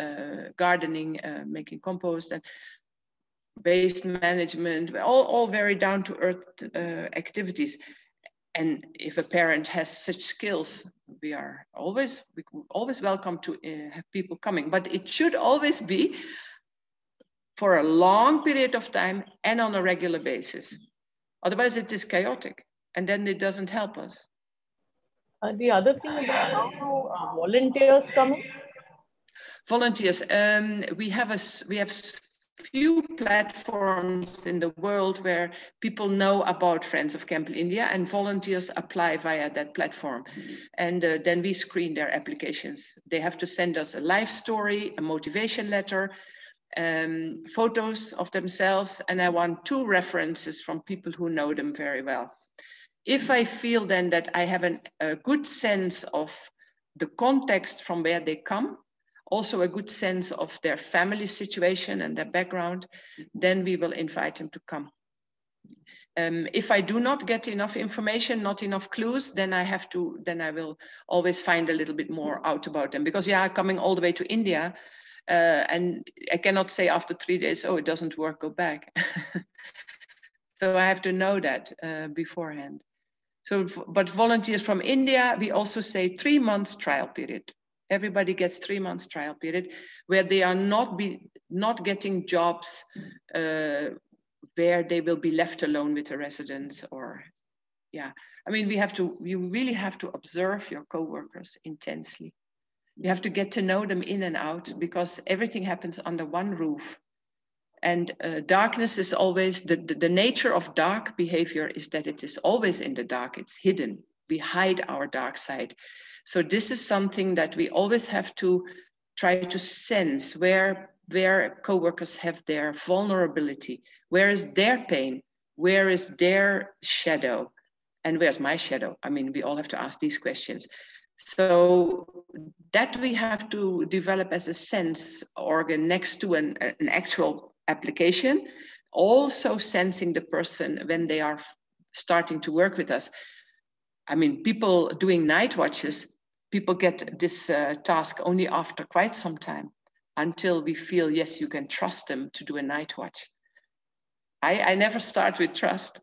gardening, making compost, and waste management, all very down to earth activities. And if a parent has such skills, we always welcome to have people coming, but it should always be for a long period of time and on a regular basis. Otherwise it is chaotic and then it doesn't help us. The other thing about how do volunteers come in? Volunteers, we have few platforms in the world where people know about Friends of Camphill India, and volunteers apply via that platform. And then we screen their applications. They have to send us a life story, a motivation letter, photos of themselves, and I want 2 references from people who know them very well. If I feel then that I have a good sense of the context from where they come, also a good sense of their family situation and their background, then we will invite them to come. If I do not get enough information, not enough clues, then I will always find a little bit more out about them, because coming all the way to India, and I cannot say after 3 days, oh, it doesn't work, go back. So I have to know that beforehand. So, but volunteers from India, we also say 3 months trial period. Everybody gets 3 months trial period where they are not getting jobs where they will be left alone with the residents, or I mean, you really have to observe your co-workers intensely. You have to get to know them in and out, because everything happens under one roof. And darkness is always, the nature of dark behavior is that it is always in the dark, it's hidden. We hide our dark side. So this is something that we always have to try to sense where co-workers have their vulnerability, where is their pain, where is their shadow, and where's my shadow? I mean, we all have to ask these questions. So that we have to develop as a sense organ next to an actual application, also sensing the person when they are starting to work with us. I mean, people doing night watches, people get this task only after quite some time, until we feel, yes, you can trust them to do a night watch. I never start with trust.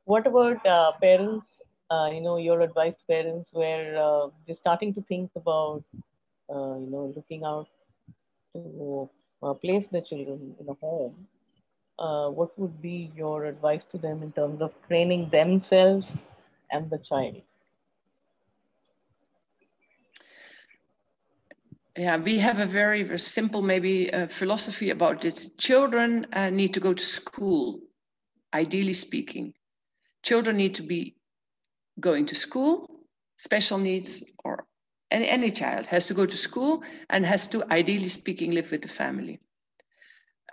What about parents, your advice to parents where they're starting to think about, looking out to place their children in a home? What would be your advice to them in terms of training themselves and the child? Yeah, we have a very simple, maybe philosophy about this. Children need to go to school, ideally speaking. Children need to be going to school, special needs, or any child has to go to school and has to, ideally speaking, live with the family.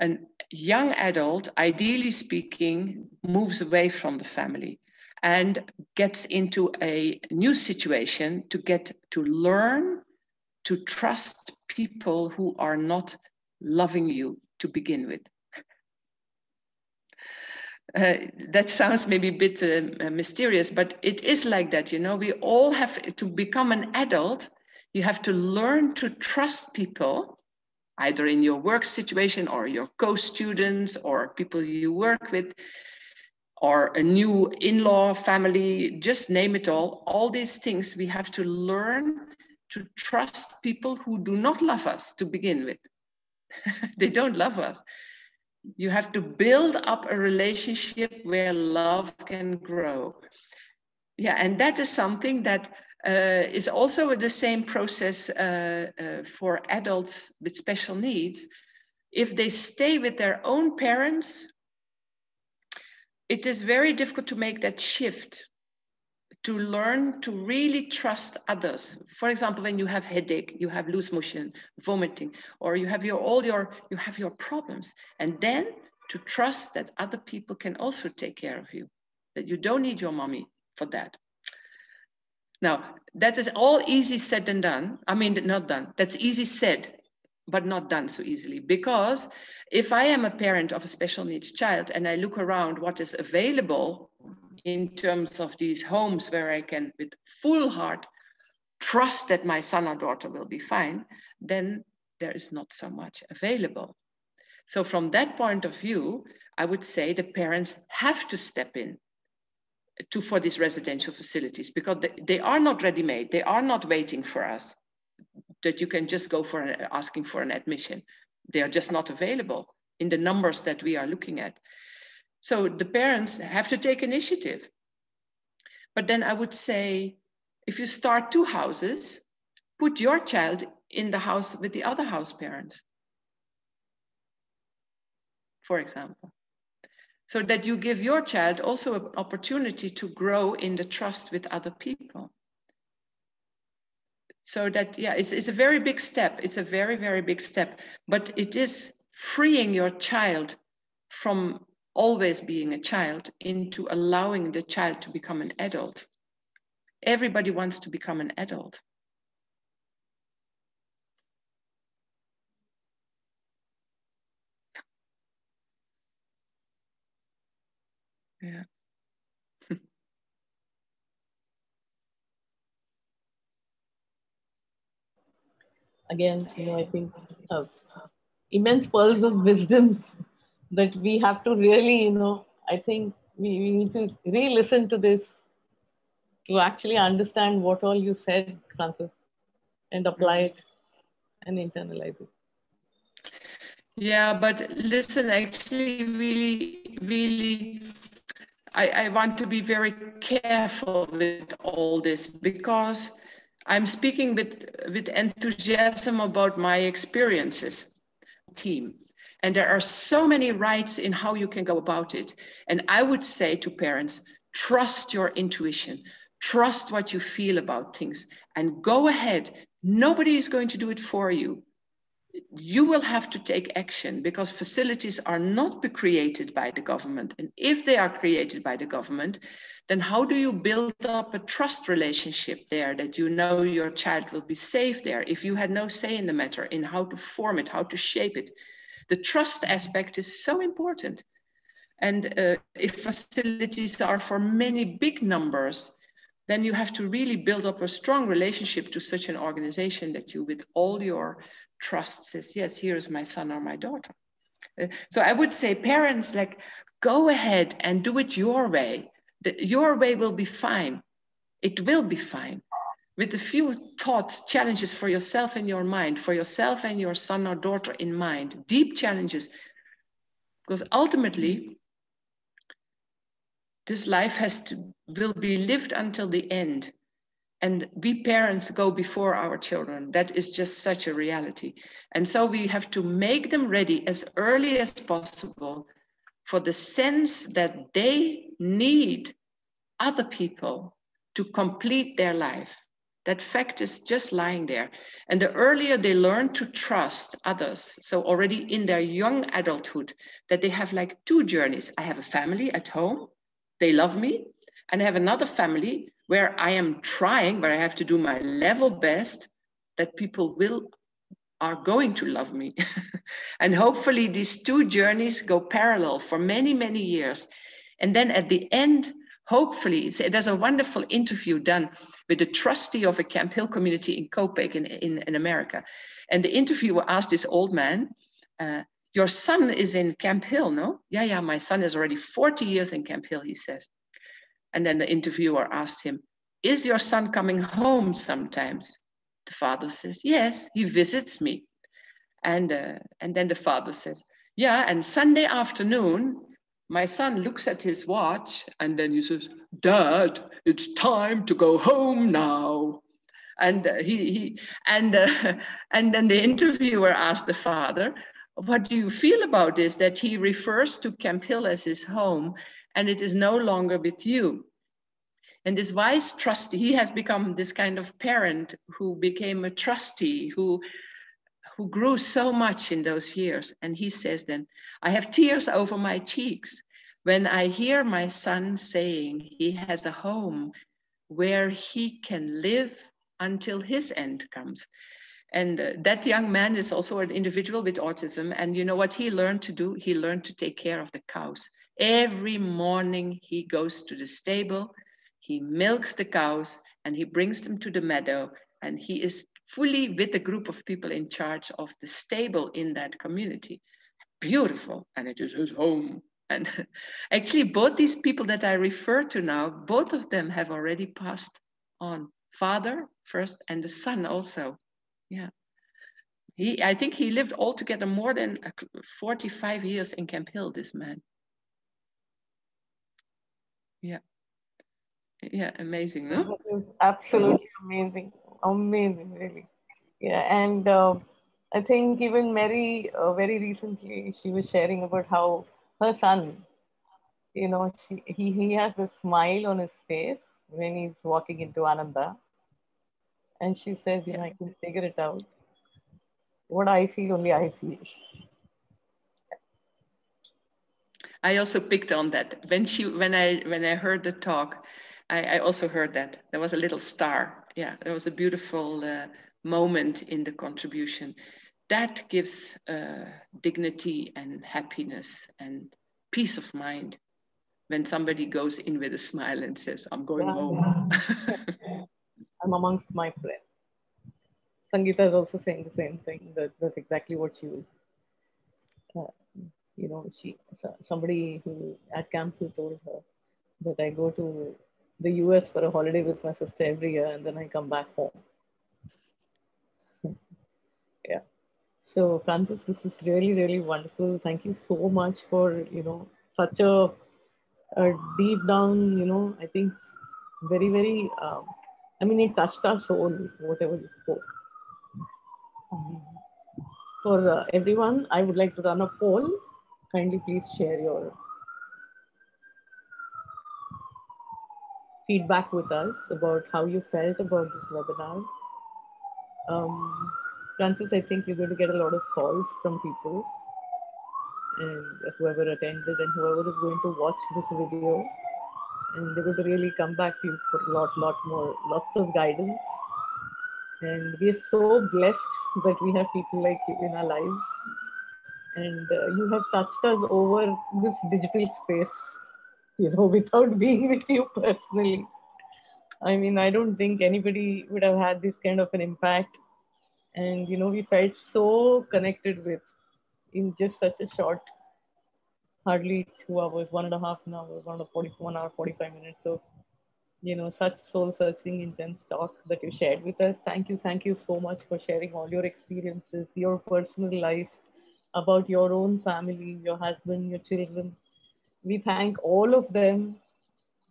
A young adult, ideally speaking, moves away from the family and gets into a new situation to get to learn to trust people who are not loving you to begin with. That sounds maybe a bit mysterious, but it is like that, you know. We all have to become an adult. You have to learn to trust people, either in your work situation or your co-students or people you work with, or a new in-law family, just name it all. All these things we have to learn to trust people who do not love us to begin with. They don't love us. You have to build up a relationship where love can grow. Yeah, and that is something that is also the same process for adults with special needs. If they stay with their own parents, it is very difficult to make that shift, to learn to really trust others. For example, when you have headache, you have loose motion, vomiting, or you have your problems, and then to trust that other people can also take care of you, that you don't need your mommy for that. Now, that is all easy said and done. I mean, not done. That's easy said, but not done so easily. Because if I am a parent of a special needs child and I look around what is available in terms of these homes where I can, with full heart, trust that my son or daughter will be fine, then there is not so much available. So from that point of view, I would say the parents have to step in for these residential facilities, because they are not ready-made. They are not waiting for us, that you can just go for asking for an admission. They are just not available in the numbers that we are looking at. So the parents have to take initiative. But then I would say, if you start 2 houses, put your child in the house with the other house parents, for example, so that you give your child also an opportunity to grow in the trust with other people. So that, yeah, it's a very big step. It's a very, very big step, but it is freeing your child from always being a child into allowing the child to become an adult. Everybody wants to become an adult. Yeah. Again, I think immense pearls of wisdom that we have to really, I think we need to re-listen to this to actually understand what all you said, Francis, and apply it and internalize it. Yeah, but listen, actually, really, I want to be very careful with all this, because I'm speaking with enthusiasm about my experiences, team. And there are so many rights in how you can go about it. And I would say to parents, trust your intuition, trust what you feel about things, and go ahead. Nobody is going to do it for you. You will have to take action, because facilities are not created by the government. And if they are created by the government, then how do you build up a trust relationship there, that you know your child will be safe there, if you had no say in the matter, in how to form it, how to shape it? The trust aspect is so important. And if facilities are for many big numbers, then you have to really build up a strong relationship to such an organization that you, with all your trust, says, yes, here is my son or my daughter. So I would say, parents, like, go ahead and do it your way. Your way will be fine. It will be fine. With a few thoughts, challenges for yourself in your mind, for yourself and your son or daughter in mind, deep challenges, because ultimately, this life will be lived until the end. And we parents go before our children. That is just such a reality. And so we have to make them ready as early as possible for the sense that they need other people to complete their life. That fact is just lying there. And the earlier they learn to trust others, so already in their young adulthood, that they have like 2 journeys. I have a family at home, they love me, and I have another family where I am trying, where I have to do my level best, that people are going to love me. And hopefully these 2 journeys go parallel for many, many years. And then at the end, hopefully, there's a wonderful interview done with the trustee of a Camphill community in Copenhagen in America. And the interviewer asked this old man, your son is in Camphill, no? Yeah, my son is already 40 years in Camphill, he says. And then the interviewer asked him, is your son coming home sometimes? The father says, yes, he visits me. And then the father says, yeah, and Sunday afternoon, my son looks at his watch and then he says, Dad, it's time to go home now. And and then the interviewer asked the father, what do you feel about this, that he refers to Camphill as his home and it is no longer with you? And this wise trustee, he has become this kind of parent who became a trustee, who grew so much in those years. And he says then, I have tears over my cheeks when I hear my son saying he has a home where he can live until his end comes. And that young man is also an individual with autism. And you know what he learned to do? He learned to take care of the cows. Every morning he goes to the stable, he milks the cows, and he brings them to the meadow, and he is fully with a group of people in charge of the stable in that community. Beautiful, and it is his home. And actually, both these people that I refer to now, both of them have already passed on. Father first, and the son also. Yeah. I think he lived altogether more than 45 years in Camphill, this man. Yeah. Yeah, amazing, no? That is absolutely amazing. Amazing, really. Yeah, and I think even Mary, very recently, she was sharing about how her son, you know, he has a smile on his face when he's walking into Ananda. And she says, you know, I can figure it out. What I feel, only I feel. I also picked on that when I heard the talk. I also heard that there was a little star. Yeah, there was a beautiful moment in the contribution that gives dignity and happiness and peace of mind when somebody goes in with a smile and says, "I'm going home." I'm amongst my friends. Sangeeta is also saying the same thing. That's exactly what she was. You know, somebody who at Camphill told her that I go to the US for a holiday with my sister every year, and then I come back home. Yeah. So Francis, this is really, really wonderful. Thank you so much for, you know, such a deep down, you know, I think very, very, I mean, it touched our soul, whatever you spoke. For everyone, I would like to run a poll. Kindly please share your feedback with us about how you felt about this webinar. Francis, I think you're going to get a lot of calls from people, and whoever attended and whoever is going to watch this video, and they're going to really come back to you for lot more, lots of guidance. And we are so blessed that we have people like you in our lives. And you have touched us over this digital space, you know, without being with you personally. I mean, I don't think anybody would have had this kind of an impact. And, you know, we felt so connected with in just such a short, hardly 2 hours, 1.5 hours, 1 hour, 45 minutes of, you know, such soul searching, intense talk that you shared with us. Thank you so much for sharing all your experiences, your personal life, about your own family, your husband, your children. We thank all of them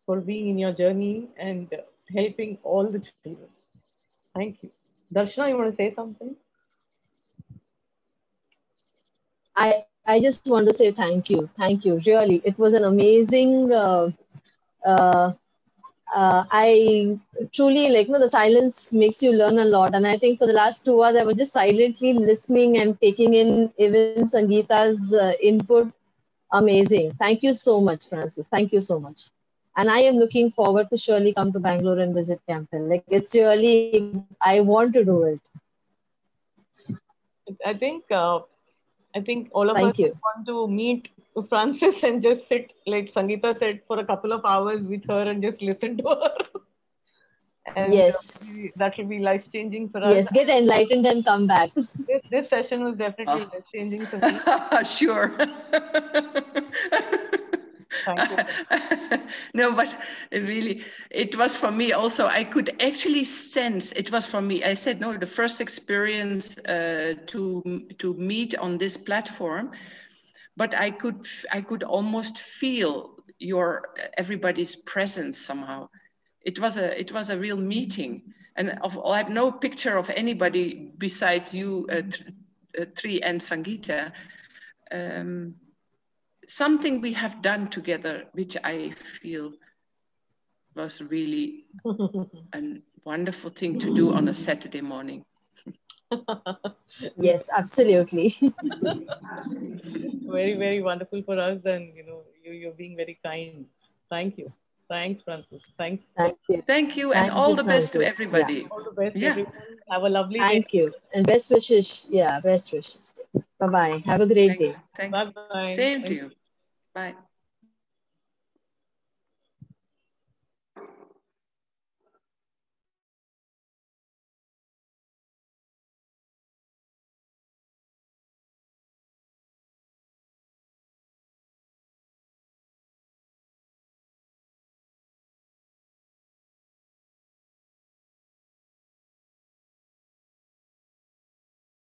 for being in your journey and helping all the children. Thank you. Darshana, you want to say something? I just want to say thank you. Thank you. Really, it was an amazing. I truly like, you know, the silence makes you learn a lot. And I think for the last 2 hours, I was just silently listening and taking in even Sangeeta's input. Amazing. Thank you so much, Francis. Thank you so much. And I am looking forward to surely come to Bangalore and visit Camphill. Like, it's really, I want to do it. I think all of us Thank you. want to meet Francis and just sit, like Sangeeta said, for a couple of hours with her and just listen to her. And Yes. that will be life-changing for us. Yes, get enlightened and come back. This session was definitely life-changing for me. Sure. Thank you. No, but it was for me also. I could actually sense it was for me. I said no. The first experience to meet on this platform, but I could almost feel everybody's presence somehow. It was a real meeting, and I have no picture of anybody besides you three and Sangeeta. Something we have done together, which I feel was really a wonderful thing to do on a Saturday morning. Yes, absolutely. Very, very wonderful for us, and you know, you're being very kind. Thank you. Thanks, Francis. Thanks. Thank you. Thank you, and Thank all you, the best to Francis. everybody. Yeah. All the best, Yeah. everyone. Have a lovely day. Thank you. And best wishes. Yeah, best wishes. Bye-bye. Have a great day. Thanks. Bye-bye. Same to you. Bye.